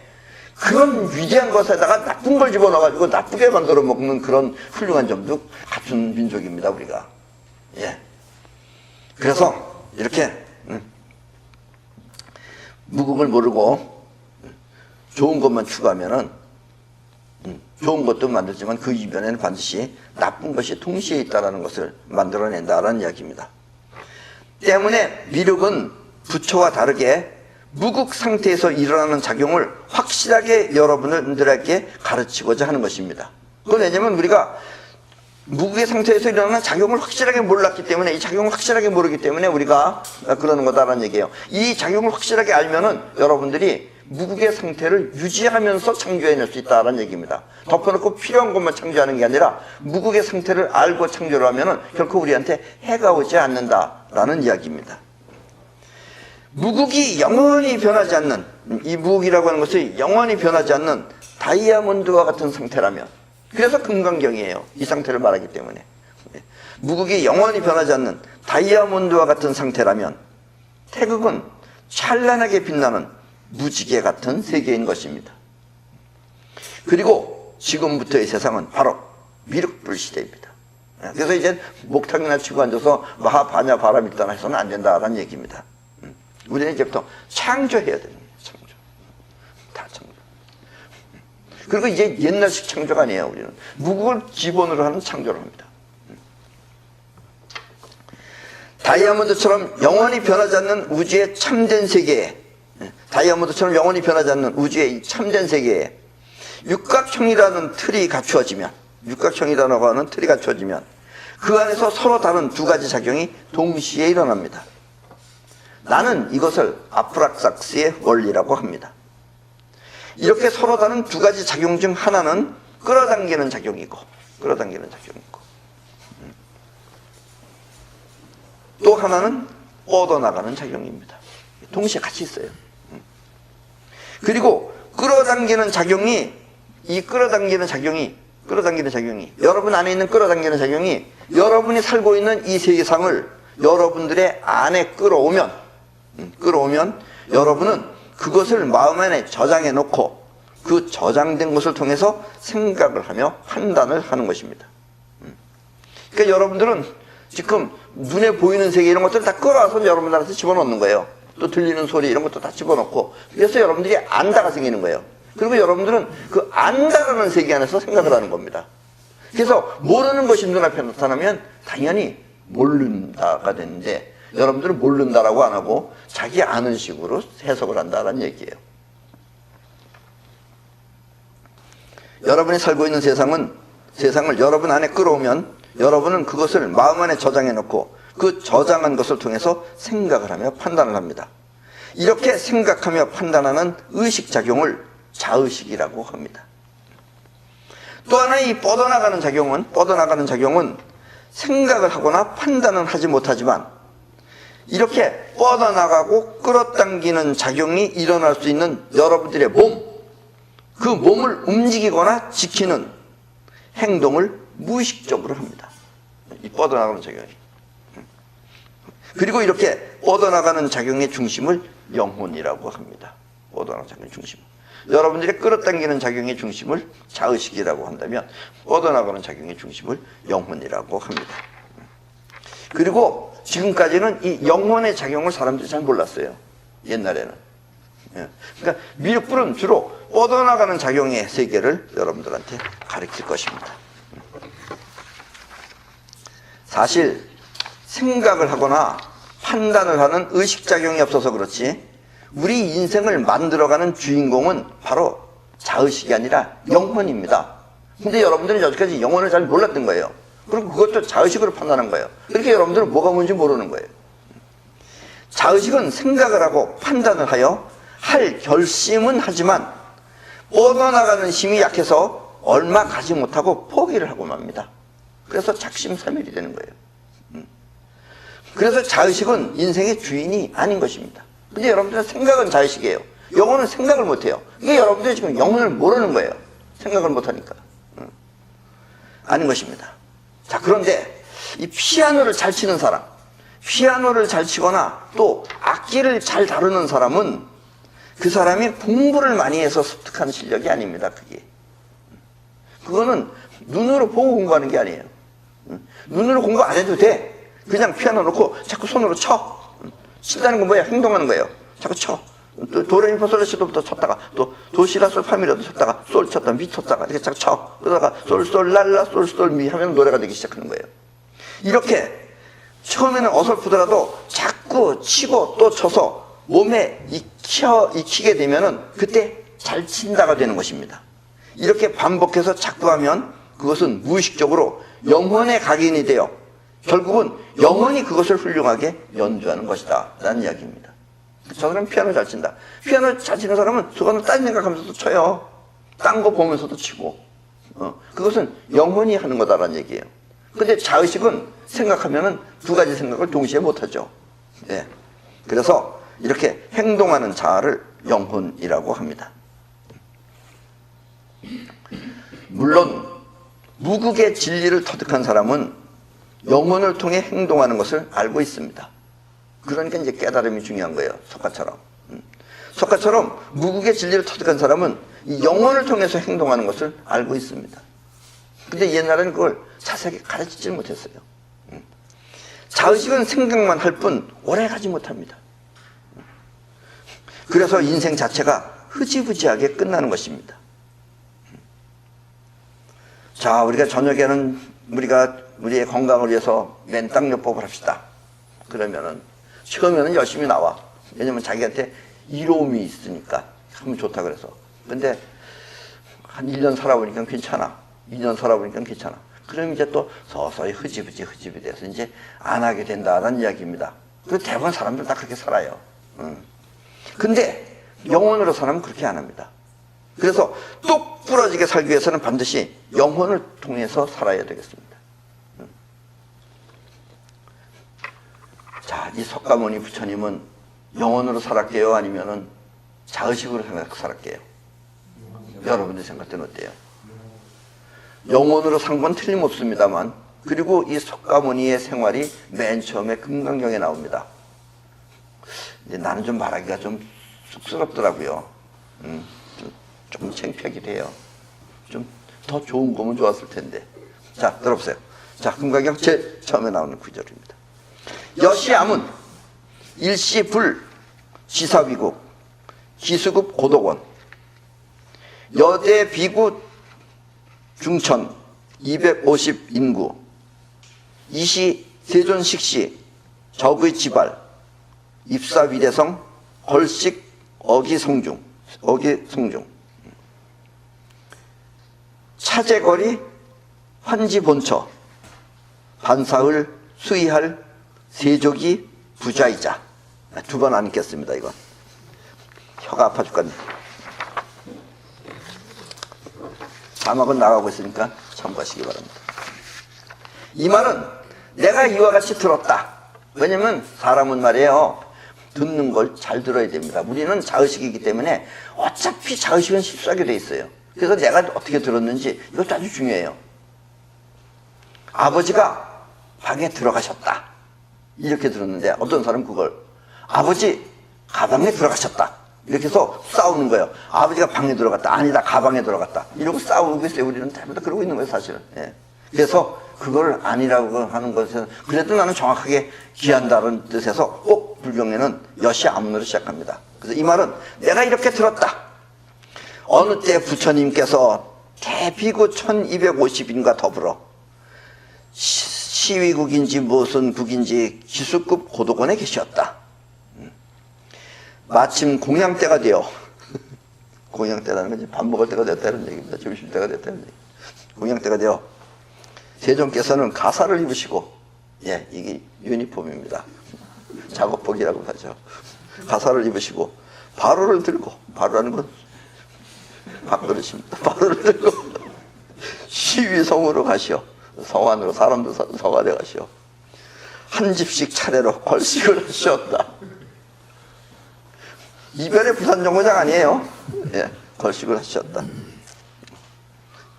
S1: 그런 위대한 것에다가 나쁜 걸 집어넣어가지고 나쁘게 만들어 먹는 그런 훌륭한 점도 같은 민족입니다, 우리가. 예. 그래서 이렇게 무국을 모르고 좋은 것만 추구하면은 좋은 것도 만들지만 그 이변에는 반드시 나쁜 것이 동시에 있다는 것을 만들어낸다라는 이야기입니다. 때문에 미륵은 부처와 다르게 무국 상태에서 일어나는 작용을 확실하게 여러분들에게 가르치고자 하는 것입니다. 그건 왜냐면 우리가 무국의 상태에서 일어나는 작용을 확실하게 몰랐기 때문에, 이 작용을 확실하게 모르기 때문에 우리가 그러는 거다라는 얘기예요. 이 작용을 확실하게 알면은 여러분들이 무국의 상태를 유지하면서 창조해낼 수 있다는 얘기입니다. 덮어놓고 필요한 것만 창조하는 게 아니라 무국의 상태를 알고 창조를 하면은 결코 우리한테 해가 오지 않는다라는 이야기입니다. 무국이 영원히 변하지 않는, 이 무국이라고 하는 것이 영원히 변하지 않는 다이아몬드와 같은 상태라면, 그래서 금강경이에요. 이 상태를 말하기 때문에. 무극이 영원히 변하지 않는 다이아몬드와 같은 상태라면 태극은 찬란하게 빛나는 무지개 같은 세계인 것입니다. 그리고 지금부터의 세상은 바로 미륵불 시대입니다. 그래서 이제 목탁이나 치고 앉아서 마하바냐 바람있다나 해서는 안 된다라는 얘기입니다. 우리는 이제부터 창조해야 됩니다. 창조. 다 창조. 그리고 이제 옛날식 창조가 아니에요. 우리는 무극을 기본으로 하는 창조를 합니다. 다이아몬드처럼 영원히 변하지 않는 우주의 참된 세계에, 다이아몬드처럼 영원히 변하지 않는 우주의 참된 세계에 육각형이라는 틀이 갖추어지면, 육각형이라고 하는 틀이 갖추어지면 그 안에서 서로 다른 두 가지 작용이 동시에 일어납니다. 나는 이것을 아프락삭스의 원리라고 합니다. 이렇게 서로 다른 두 가지 작용 중 하나는 끌어당기는 작용이고, 또 하나는 뻗어나가는 작용입니다. 동시에 같이 있어요. 그리고 끌어당기는 작용이, 여러분 안에 있는 끌어당기는 작용이 여러분이 살고 있는 이 세상을 여러분들의 안에 끌어오면 여러분은 그것을 마음 안에 저장해 놓고 그 저장된 것을 통해서 생각을 하며 판단을 하는 것입니다. 그러니까 여러분들은 지금 눈에 보이는 세계 이런 것들을 다 끌어와서 여러분들한테 집어넣는 거예요. 또 들리는 소리 이런 것도 다 집어넣고, 그래서 여러분들이 안다가 생기는 거예요. 그리고 여러분들은 그 안다라는 세계 안에서 생각을 하는 겁니다. 그래서 모르는 것이 눈앞에 나타나면 당연히 모른다가 되는데, 여러분들은 모른다라고 안 하고 자기 아는 식으로 해석을 한다는 얘기예요. 여러분이 살고 있는 세상을 여러분 안에 끌어오면 여러분은 그것을 마음 안에 저장해 놓고 그 저장한 것을 통해서 생각을 하며 판단을 합니다. 이렇게 생각하며 판단하는 의식작용을 자의식이라고 합니다. 또 하나의 이 뻗어나가는 작용은 생각을 하거나 판단은 하지 못하지만 이렇게 뻗어나가고 끌어당기는 작용이 일어날 수 있는 여러분들의 그 몸을 움직이거나 지키는 행동을 무의식적으로 합니다. 이 뻗어나가는 작용이. 그리고 이렇게 뻗어나가는 작용의 중심을 영혼이라고 합니다. 뻗어나가는 작용의 중심. 여러분들이 끌어당기는 작용의 중심을 자의식이라고 한다면 뻗어나가는 작용의 중심을 영혼이라고 합니다. 그리고 지금까지는 이 영혼의 작용을 사람들이 잘 몰랐어요. 옛날에는. 그러니까 미륵불은 주로 뻗어나가는 작용의 세계를 여러분들한테 가르칠 것입니다. 사실 생각을 하거나 판단을 하는 의식작용이 없어서 그렇지 우리 인생을 만들어가는 주인공은 바로 자의식이 아니라 영혼입니다. 근데 여러분들은 여기까지 영혼을 잘 몰랐던 거예요. 그리고 그것도 자의식으로 판단한 거예요. 그렇게 여러분들은 뭐가 뭔지 모르는 거예요. 자의식은 생각을 하고 판단을 하여 할 결심은 하지만 뻗어나가는 힘이 약해서 얼마 가지 못하고 포기를 하고 맙니다. 그래서 작심삼일이 되는 거예요. 그래서 자의식은 인생의 주인이 아닌 것입니다. 근데 여러분들은 생각은 자의식이에요. 영혼은 생각을 못해요. 이게 여러분들이 지금 영혼을 모르는 거예요. 생각을 못하니까. 아닌 것입니다. 자, 그런데 이 피아노를 잘 치는 사람, 피아노를 잘 치거나 또 악기를 잘 다루는 사람은 그 사람이 공부를 많이 해서 습득한 실력이 아닙니다. 그거는 눈으로 보고 공부하는 게 아니에요. 눈으로 공부 안 해도 돼. 그냥 피아노 놓고 자꾸 손으로 쳐. 친다는 건 뭐야? 행동하는 거예요. 자꾸 쳐. 도레미파솔라시도부터 쳤다가 또 도시라솔 파미라도 쳤다가 솔 쳤다가 미 쳤다가 이렇게 자꾸 쳐. 그러다가 솔솔랄라 솔솔미 하면 노래가 되기 시작하는 거예요. 이렇게 처음에는 어설프더라도 자꾸 치고 또 쳐서 몸에 익히게 되면은 그때 잘 친다가 되는 것입니다. 이렇게 반복해서 자꾸 하면 그것은 무의식적으로 영혼의 각인이 되어 결국은 영혼이 그것을 훌륭하게 연주하는 것이다 라는 이야기입니다. 저 사람은 피아노 잘 친다. 피아노 잘 치는 사람은 저거는 딴 생각하면서도 쳐요. 딴 거 보면서도 치고. 그것은 영혼이 하는 거다라는 얘기예요. 근데 자의식은 생각하면은 두 가지 생각을 동시에 못하죠. 예. 그래서 이렇게 행동하는 자아를 영혼이라고 합니다. 물론 무국의 진리를 터득한 사람은 영혼을 통해 행동하는 것을 알고 있습니다. 그러니까 이제 깨달음이 중요한 거예요. 석가처럼. 석가처럼 무국의 진리를 터득한 사람은 이 영혼을 통해서 행동하는 것을 알고 있습니다. 근데 옛날에는 그걸 자세하게 가르치지 못했어요. 자의식은 생각만 할 뿐 오래 가지 못합니다. 그래서 인생 자체가 흐지부지하게 끝나는 것입니다. 자, 우리가 저녁에는 우리의 건강을 위해서 맨땅요법을 합시다. 그러면은 처음에는 열심히 나와. 왜냐면 자기한테 이로움이 있으니까 하면 좋다 그래서. 근데 한 1년 살아보니까 괜찮아. 2년 살아보니까 괜찮아. 그럼 이제 또 서서히 흐지부지 돼서 이제 안 하게 된다는 이야기입니다. 그 대부분 사람들 다 그렇게 살아요. 근데 영혼으로 사람은 그렇게 안 합니다. 그래서 똑 부러지게 살기 위해서는 반드시 영혼을 통해서 살아야 되겠습니다. 자, 이 석가모니 부처님은 영혼으로 살았게요? 아니면은 자의식으로 살았게요? 여러분들 생각 때는 어때요? 영혼으로 산 건 틀림없습니다만, 그리고 이 석가모니의 생활이 맨 처음에 금강경에 나옵니다. 이제 나는 좀 말하기가 좀 쑥스럽더라고요. 좀 창피하기도 해요. 좀 더 좋은 거면 좋았을 텐데. 자, 들어보세요. 자, 금강경 제일 처음에 나오는 구절입니다. 여시암은 일시불 시사비국 기수급 고독원 여대 비구 중천 250 인구 이시 세존식시 적의 지발 입사위대성 걸식 어기성중 차제거리 환지본처 반사을 수의할 세족이 부자이자. 두 번 안 읽겠습니다. 이건 혀가 아파 죽겠네. 자막은 나가고 있으니까 참고하시기 바랍니다. 이 말은 내가 이와 같이 들었다. 왜냐면 사람은 말이에요, 듣는 걸 잘 들어야 됩니다. 우리는 자의식이기 때문에 어차피 자의식은 실수하게 돼 있어요. 그래서 내가 어떻게 들었는지 이것도 아주 중요해요. 아버지가 방에 들어가셨다. 이렇게 들었는데 어떤 사람은 그걸 아버지 가방에 들어가셨다. 이렇게 해서 싸우는 거예요. 아버지가 방에 들어갔다. 아니다, 가방에 들어갔다. 이러고 싸우고 있어요. 우리는 대부분 다 그러고 있는 거예요, 사실은. 예. 그래서 그걸 아니라고 하는 것은 그래도 나는 정확하게 기한다는 뜻에서 꼭 불경에는 여시 암문으로 시작합니다. 그래서 이 말은 내가 이렇게 들었다. 어느 때 부처님께서 대비구 1250인과 더불어 시위국인지 무슨 국인지 기수급 고독원에 계셨다. 마침 공양 때가 되어 공양 때라는 건 밥 먹을 때가 됐다는 얘기입니다. 점심 때가 됐다는 얘기. 공양 때가 되어 세종께서는 가사를 입으시고, 예, 이게 유니폼입니다. 작업복이라고 하죠. 가사를 입으시고 바로를 들고, 바로라는 건 밥그릇입니다. 바로를 들고 시위성으로 가시오. 성안으로 사람도 성안에 가시오. 한 집씩 차례로 걸식을 하셨다. 이별의 부산정거장 아니에요. 예, 걸식을 하셨다.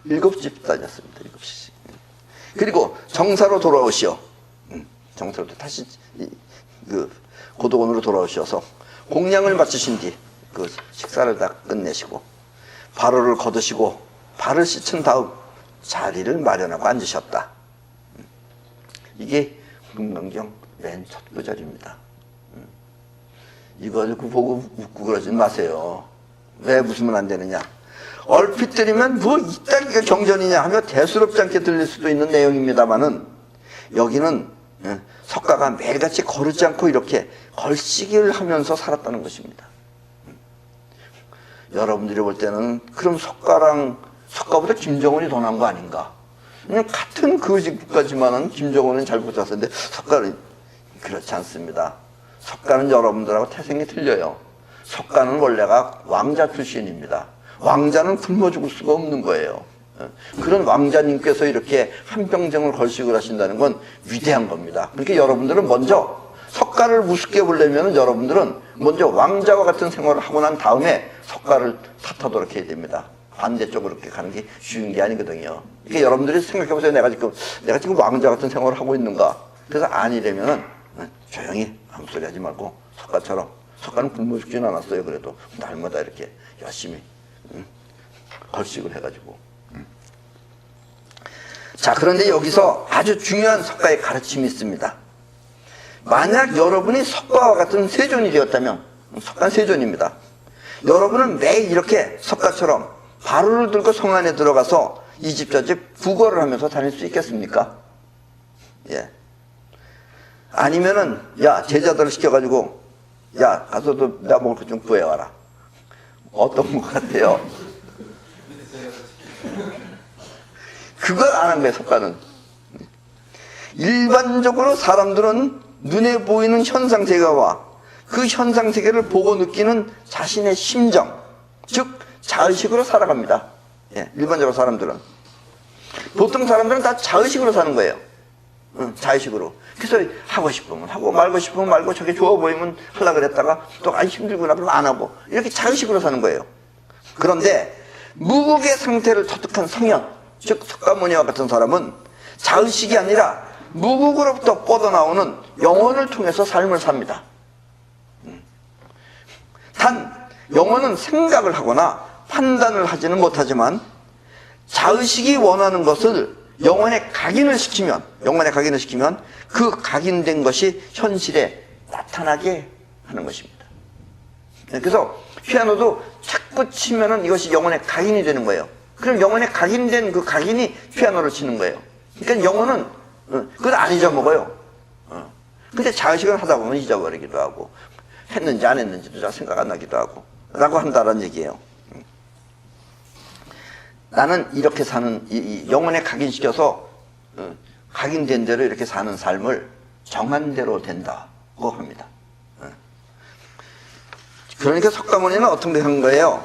S1: 7집 다녔습니다. 7집. 그리고 정사로 돌아오시오. 정사로 다시 그 고독원으로 돌아오셔서 공양을 마치신 뒤 그 식사를 다 끝내시고 발호를 거두시고 발을 씻은 다음 자리를 마련하고 앉으셨다. 이게 금강경 맨 첫 구절입니다. 이걸 보고 웃고 그러지 마세요. 왜 웃으면 안 되느냐? 얼핏 들으면 뭐 이따위가 경전이냐 하며 대수롭지 않게 들릴 수도 있는 내용입니다만은 여기는 석가가 매일같이 거르지 않고 이렇게 걸시기를 하면서 살았다는 것입니다. 여러분들이 볼 때는 그럼 석가보다 김정은이 더 나은 거 아닌가? 그냥 같은 그 직급까지만은 김정은은 잘 붙었었는데 석가는 그렇지 않습니다. 석가는 여러분들하고 태생이 틀려요. 석가는 원래가 왕자 출신입니다. 왕자는 굶어 죽을 수가 없는 거예요. 그런 왕자님께서 이렇게 한평생을 걸식을 하신다는 건 위대한 겁니다. 그러니까 여러분들은 먼저 석가를 우습게 보려면 여러분들은 먼저 왕자와 같은 생활을 하고 난 다음에 석가를 탓하도록 해야 됩니다. 반대쪽으로 이렇게 가는 게 쉬운 게 아니거든요. 그러니까 여러분들이 생각해보세요. 내가 지금 왕자 같은 생활을 하고 있는가? 그래서 아니려면은 조용히 아무 소리 하지 말고 석가처럼, 석가는 굶어 죽진 않았어요. 그래도 날마다 이렇게 열심히 걸식을 해가지고. 자, 그런데 여기서 아주 중요한 석가의 가르침이 있습니다. 만약 여러분이 석가와 같은 세존이 되었다면, 석가는 세존입니다. 여러분은 매일 이렇게 석가처럼 바로를 들고 성 안에 들어가서 이 집 저 집 구걸을 하면서 다닐 수 있겠습니까? 예. 아니면은, 야, 제자들을 시켜가지고, 야, 가서도 나 먹을 것 좀 구해와라. 어떤 것 같아요? 그걸 안 한 거예요, 석가는. 일반적으로 사람들은 눈에 보이는 현상세계와 그 현상세계를 보고 느끼는 자신의 심정, 즉 자의식으로 살아갑니다. 예, 일반적으로 사람들은. 보통 사람들은 다 자의식으로 사는 거예요. 자의식으로. 그래서 하고 싶으면 하고 말고 싶으면 말고 저게 좋아 보이면 하려고 그랬다가 또 힘들구나 그러면 안 하고 이렇게 자의식으로 사는 거예요. 그런데 무국의 상태를 터득한 성현, 즉 석가모니와 같은 사람은 자의식이 아니라 무국으로부터 뻗어나오는 영혼을 통해서 삶을 삽니다. 단 영혼은 생각을 하거나 판단을 하지는 못하지만 자의식이 원하는 것을 영혼에 각인을 시키면 그 각인된 것이 현실에 나타나게 하는 것입니다. 그래서 피아노도 자꾸 치면은 이것이 영혼에 각인이 되는 거예요. 그럼 영혼에 각인된 그 각인이 피아노를 치는 거예요. 그러니까 영혼은 그걸 안 잊어먹어요. 근데 자의식을 하다 보면 잊어버리기도 하고 했는지 안 했는지도 잘 생각 안 나기도 하고 라고 한다는 얘기예요. 나는 이렇게 사는 이 영혼에 각인시켜서 각인된 대로 이렇게 사는 삶을 정한 대로 된다고 합니다. 그러니까 석가모니는 어떻게 한 거예요?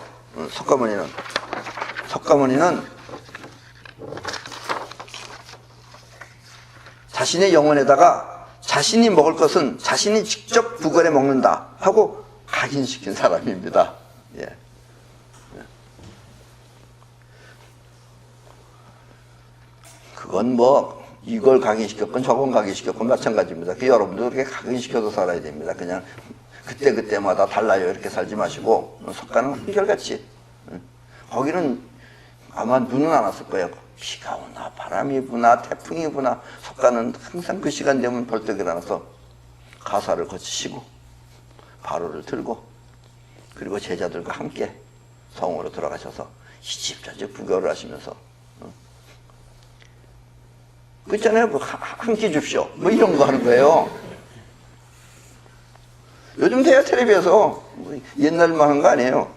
S1: 석가모니는 자신의 영혼에다가 자신이 먹을 것은 자신이 직접 구걸해 먹는다 하고 각인시킨 사람입니다. 예. 그건 뭐 이걸 각인시켰건 저건 각인시켰건 마찬가지입니다. 그 여러분도 그렇게 각인시켜서 살아야 됩니다. 그냥 그때마다 달라요 이렇게 살지 마시고 석가는 한결같이 거기는 아마 눈은 안 왔을 거예요. 비가 오나 바람이 부나 태풍이 부나 석가는 항상 그 시간 되면 벌떡 일어나서 가사를 거치시고 바로를 들고 그리고 제자들과 함께 성으로 들어가셔서 이 집 저 집 구경을 하시면서 그 있잖아요. 뭐 한 끼 줍쇼 뭐 이런 거 하는 거예요. 요즘 대야 텔레비에서 옛날만 한 거 아니에요.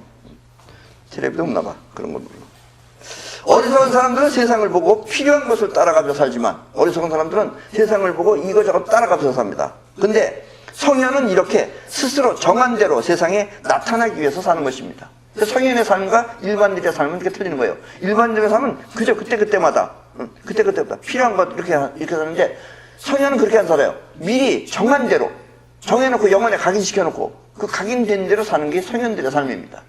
S1: 텔레비도 없나 봐. 그런 거. 어리석은 사람들은 세상을 보고 필요한 것을 따라가며 살지만 어리석은 사람들은 세상을 보고 이거저거 따라가면서 삽니다. 근데 성현은 이렇게 스스로 정한 대로 세상에 나타나기 위해서 사는 것입니다. 성현의 삶과 일반인의 삶은 이렇게 틀리는 거예요. 일반인의 삶은 그저 그때마다 필요한 것 이렇게 사는데 성현은 그렇게 안 살아요. 미리 정한 대로 정해놓고 영혼에 각인시켜놓고 그 각인된 대로 사는 게 성현들의 삶입니다.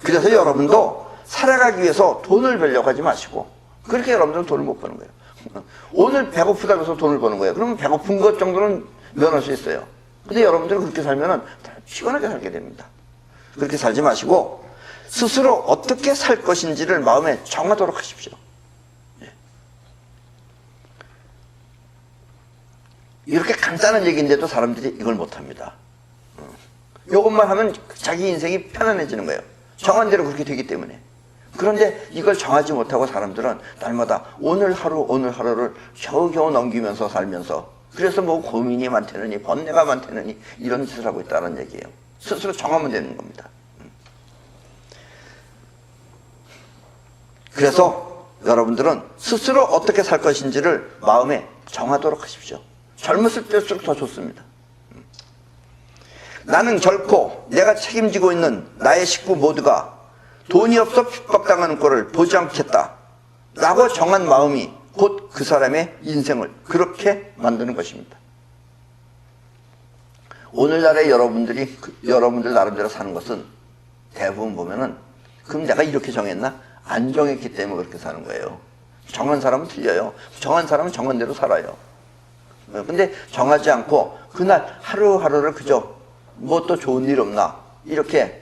S1: 그래서 여러분도 살아가기 위해서 돈을 벌려고 하지 마시고 그렇게 여러분들은 돈을 못 버는 거예요. 오늘 배고프다고 해서 돈을 버는 거예요. 그러면 배고픈 것 정도는 면할 수 있어요. 근데 여러분들은 그렇게 살면은 피곤하게 살게 됩니다. 그렇게 살지 마시고 스스로 어떻게 살 것인지를 마음에 정하도록 하십시오. 이렇게 간단한 얘기인데도 사람들이 이걸 못합니다. 이것만 하면 자기 인생이 편안해지는 거예요. 정한 대로 그렇게 되기 때문에. 그런데 이걸 정하지 못하고 사람들은 날마다 오늘 하루를 겨우겨우 넘기면서 살면서 그래서 뭐 고민이 많다느니 번뇌가 많다느니 이런 짓을 하고 있다는 얘기예요. 스스로 정하면 되는 겁니다. 그래서 여러분들은 스스로 어떻게 살 것인지를 마음에 정하도록 하십시오. 젊었을 때일수록 더 좋습니다. 나는 결코 내가 책임지고 있는 나의 식구 모두가 돈이 없어 핍박당하는 꼴을 보지 않겠다 라고 정한 마음이 곧 그 사람의 인생을 그렇게 만드는 것입니다. 오늘날의 여러분들 나름대로 사는 것은 대부분 보면은 그럼 내가 이렇게 정했나? 안 정했기 때문에 그렇게 사는 거예요. 정한 사람은 틀려요. 정한 사람은 정한 대로 살아요. 근데 정하지 않고 그날 하루하루를 그저 뭐 또 좋은 일 없나 이렇게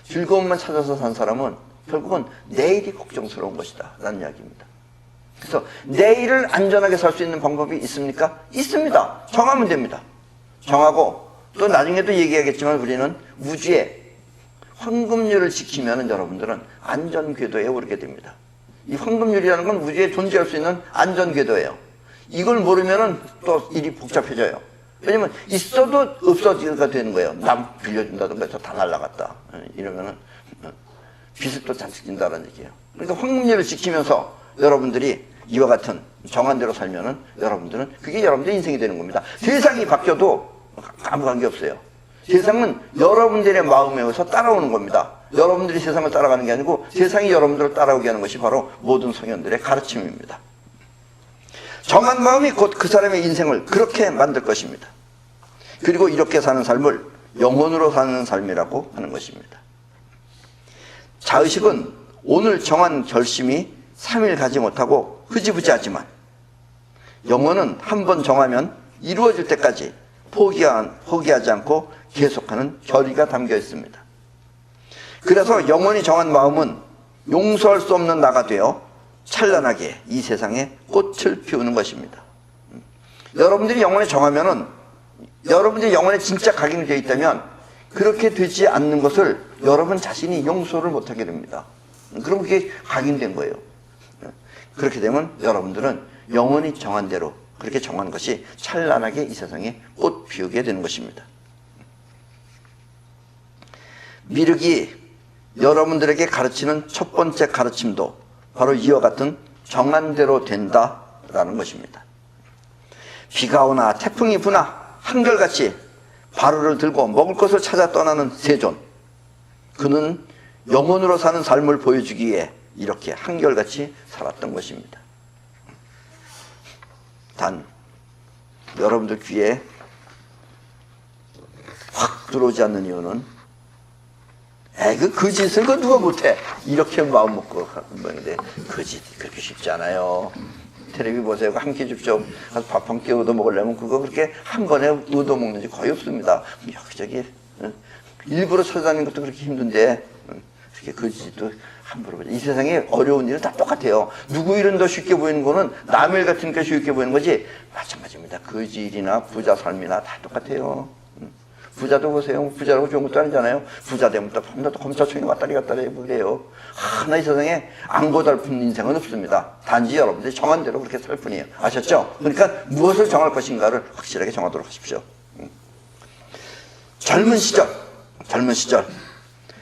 S1: 즐거움만 찾아서 산 사람은 결국은 내일이 걱정스러운 것이다 라는 이야기입니다. 그래서 내일을 안전하게 살 수 있는 방법이 있습니까? 있습니다. 정하면 됩니다. 정하고 또 나중에도 얘기하겠지만 우리는 우주의 황금률을 지키면 여러분들은 안전궤도에 오르게 됩니다. 이 황금률이라는 건 우주에 존재할 수 있는 안전궤도예요. 이걸 모르면 또 일이 복잡해져요. 왜냐면 있어도 없어지가 되는 거예요. 남 빌려준다든가 해서 다 날라갔다 이러면은 빚을 또 잔뜩 진다는 얘기예요. 그러니까 황금률을 지키면서 여러분들이 이와 같은 정한 대로 살면은 여러분들은 그게 여러분들의 인생이 되는 겁니다. 세상이 바뀌어도 아무 관계 없어요. 세상은 여러분들의 마음에 의해서 따라오는 겁니다. 여러분들이 세상을 따라가는 게 아니고 세상이 여러분들을 따라오게 하는 것이 바로 모든 성현들의 가르침입니다. 정한 마음이 곧 그 사람의 인생을 그렇게 만들 것입니다. 그리고 이렇게 사는 삶을 영혼으로 사는 삶이라고 하는 것입니다. 자의식은 오늘 정한 결심이 3일 가지 못하고 흐지부지하지만 영혼은 한 번 정하면 이루어질 때까지 포기하지 않고 계속하는 결의가 담겨 있습니다. 그래서 영혼이 정한 마음은 용서할 수 없는 나가 되어 찬란하게 이 세상에 꽃을 피우는 것입니다. 여러분들이 영혼에 정하면은 여러분들이 영혼에 진짜 각인이 되어 있다면 그렇게 되지 않는 것을 여러분 자신이 용서를 못하게 됩니다. 그럼 그게 각인된 거예요. 그렇게 되면 여러분들은 영혼이 정한 대로 그렇게 정한 것이 찬란하게 이 세상에 꽃 피우게 되는 것입니다. 미륵이 여러분들에게 가르치는 첫 번째 가르침도 바로 이와 같은 정한 대로 된다라는 것입니다. 비가 오나 태풍이 부나 한결같이 바로를 들고 먹을 것을 찾아 떠나는 세존, 그는 영혼으로 사는 삶을 보여주기 위해 이렇게 한결같이 살았던 것입니다. 단 여러분들 귀에 확 들어오지 않는 이유는 그 짓을 그 누가 못해 이렇게 마음 먹고 하는 건데 그 짓 그렇게 쉽지 않아요. 텔레비 보세요. 한 끼 줍쇼 가서 밥 한 끼 얻어 먹으려면 그거 그렇게 한 번에 얻어 먹는 지 거의 없습니다. 여기저기 일부러 찾아다니는 것도 그렇게 힘든데 그렇게 그 짓도 함부로 보자. 이 세상에 어려운 일은 다 똑같아요. 누구 일은 더 쉽게 보이는 거는 남의 일 같으니까 쉽게 보이는 거지 마찬가지입니다. 그 일이나 부자 삶이나 다 똑같아요. 부자도 보세요. 부자라고 좋은 것도 아니잖아요. 부자 되면 또 밤낮 검찰청에 왔다리 갔다리 해보게요. 하나 이 세상에 안 고달픈 인생은 없습니다. 단지 여러분들이 정한 대로 그렇게 살 뿐이에요. 아셨죠? 그러니까 무엇을 정할 것인가를 확실하게 정하도록 하십시오. 젊은 시절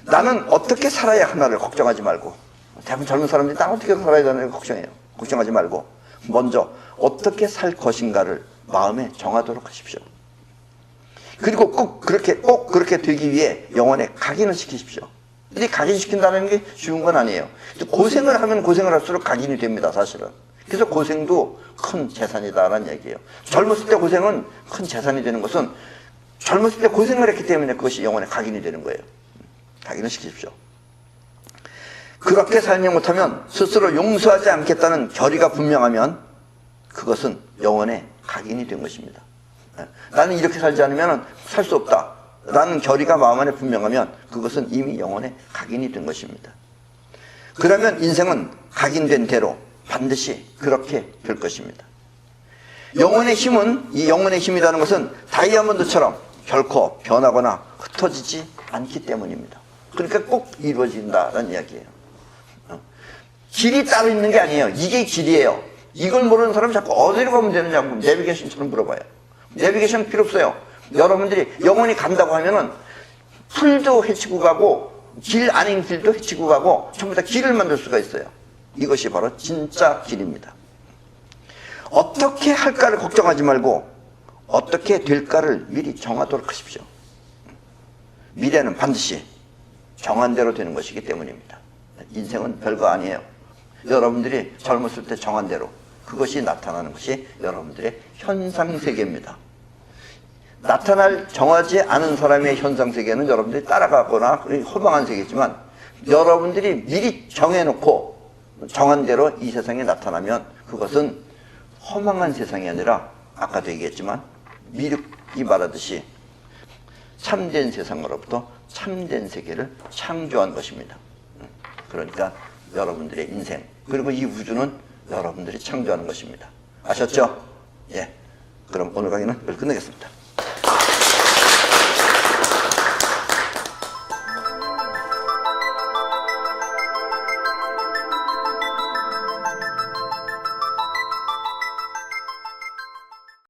S1: 나는 어떻게 살아야 하나를 걱정하지 말고, 대부분 젊은 사람들이 난 어떻게 살아야 하나를 걱정해요. 걱정하지 말고 먼저 어떻게 살 것인가를 마음에 정하도록 하십시오. 그리고 꼭 그렇게 되기 위해 영혼에 각인을 시키십시오. 근데 각인시킨다는 게 쉬운 건 아니에요. 고생을 하면 고생을 할수록 각인이 됩니다, 사실은. 그래서 고생도 큰 재산이다라는 얘기예요. 젊었을 때 고생은 큰 재산이 되는 것은 젊었을 때 고생을 했기 때문에 그것이 영혼에 각인이 되는 거예요. 각인을 시키십시오. 그렇게 살지 못하면 스스로 용서하지 않겠다는 결의가 분명하면 그것은 영혼에 각인이 된 것입니다. 나는 이렇게 살지 않으면 살 수 없다 라는 결의가 마음 안에 분명하면 그것은 이미 영혼에 각인이 된 것입니다. 그러면 인생은 각인된 대로 반드시 그렇게 될 것입니다. 영혼의 힘은, 이 영혼의 힘이라는 것은 다이아몬드처럼 결코 변하거나 흩어지지 않기 때문입니다. 그러니까 꼭 이루어진다는 이야기예요. 길이 따로 있는 게 아니에요. 이게 길이에요. 이걸 모르는 사람은 자꾸 어디로 가면 되느냐고 내비게이션처럼 물어봐요. 내비게이션 필요 없어요. 여러분들이 영원히 간다고 하면은 풀도 헤치고 가고 길 아닌 길도 헤치고 가고 전부 다 길을 만들 수가 있어요. 이것이 바로 진짜 길입니다. 어떻게 할까를 걱정하지 말고 어떻게 될까를 미리 정하도록 하십시오. 미래는 반드시 정한 대로 되는 것이기 때문입니다. 인생은 별거 아니에요. 여러분들이 젊었을 때 정한 대로 그것이 나타나는 것이 여러분들의 현상세계입니다. 정하지 않은 사람의 현상세계는 여러분들이 따라가거나 허망한 세계지만 여러분들이 미리 정해놓고 정한 대로 이 세상에 나타나면 그것은 허망한 세상이 아니라 아까도 얘기했지만 미륵이 말하듯이 참된 세상으로부터 참된 세계를 창조한 것입니다. 그러니까 여러분들의 인생 그리고 이 우주는 여러분들이 창조하는 것입니다. 아셨죠? 예. 그럼 오늘 강의는 여기서 끝내겠습니다.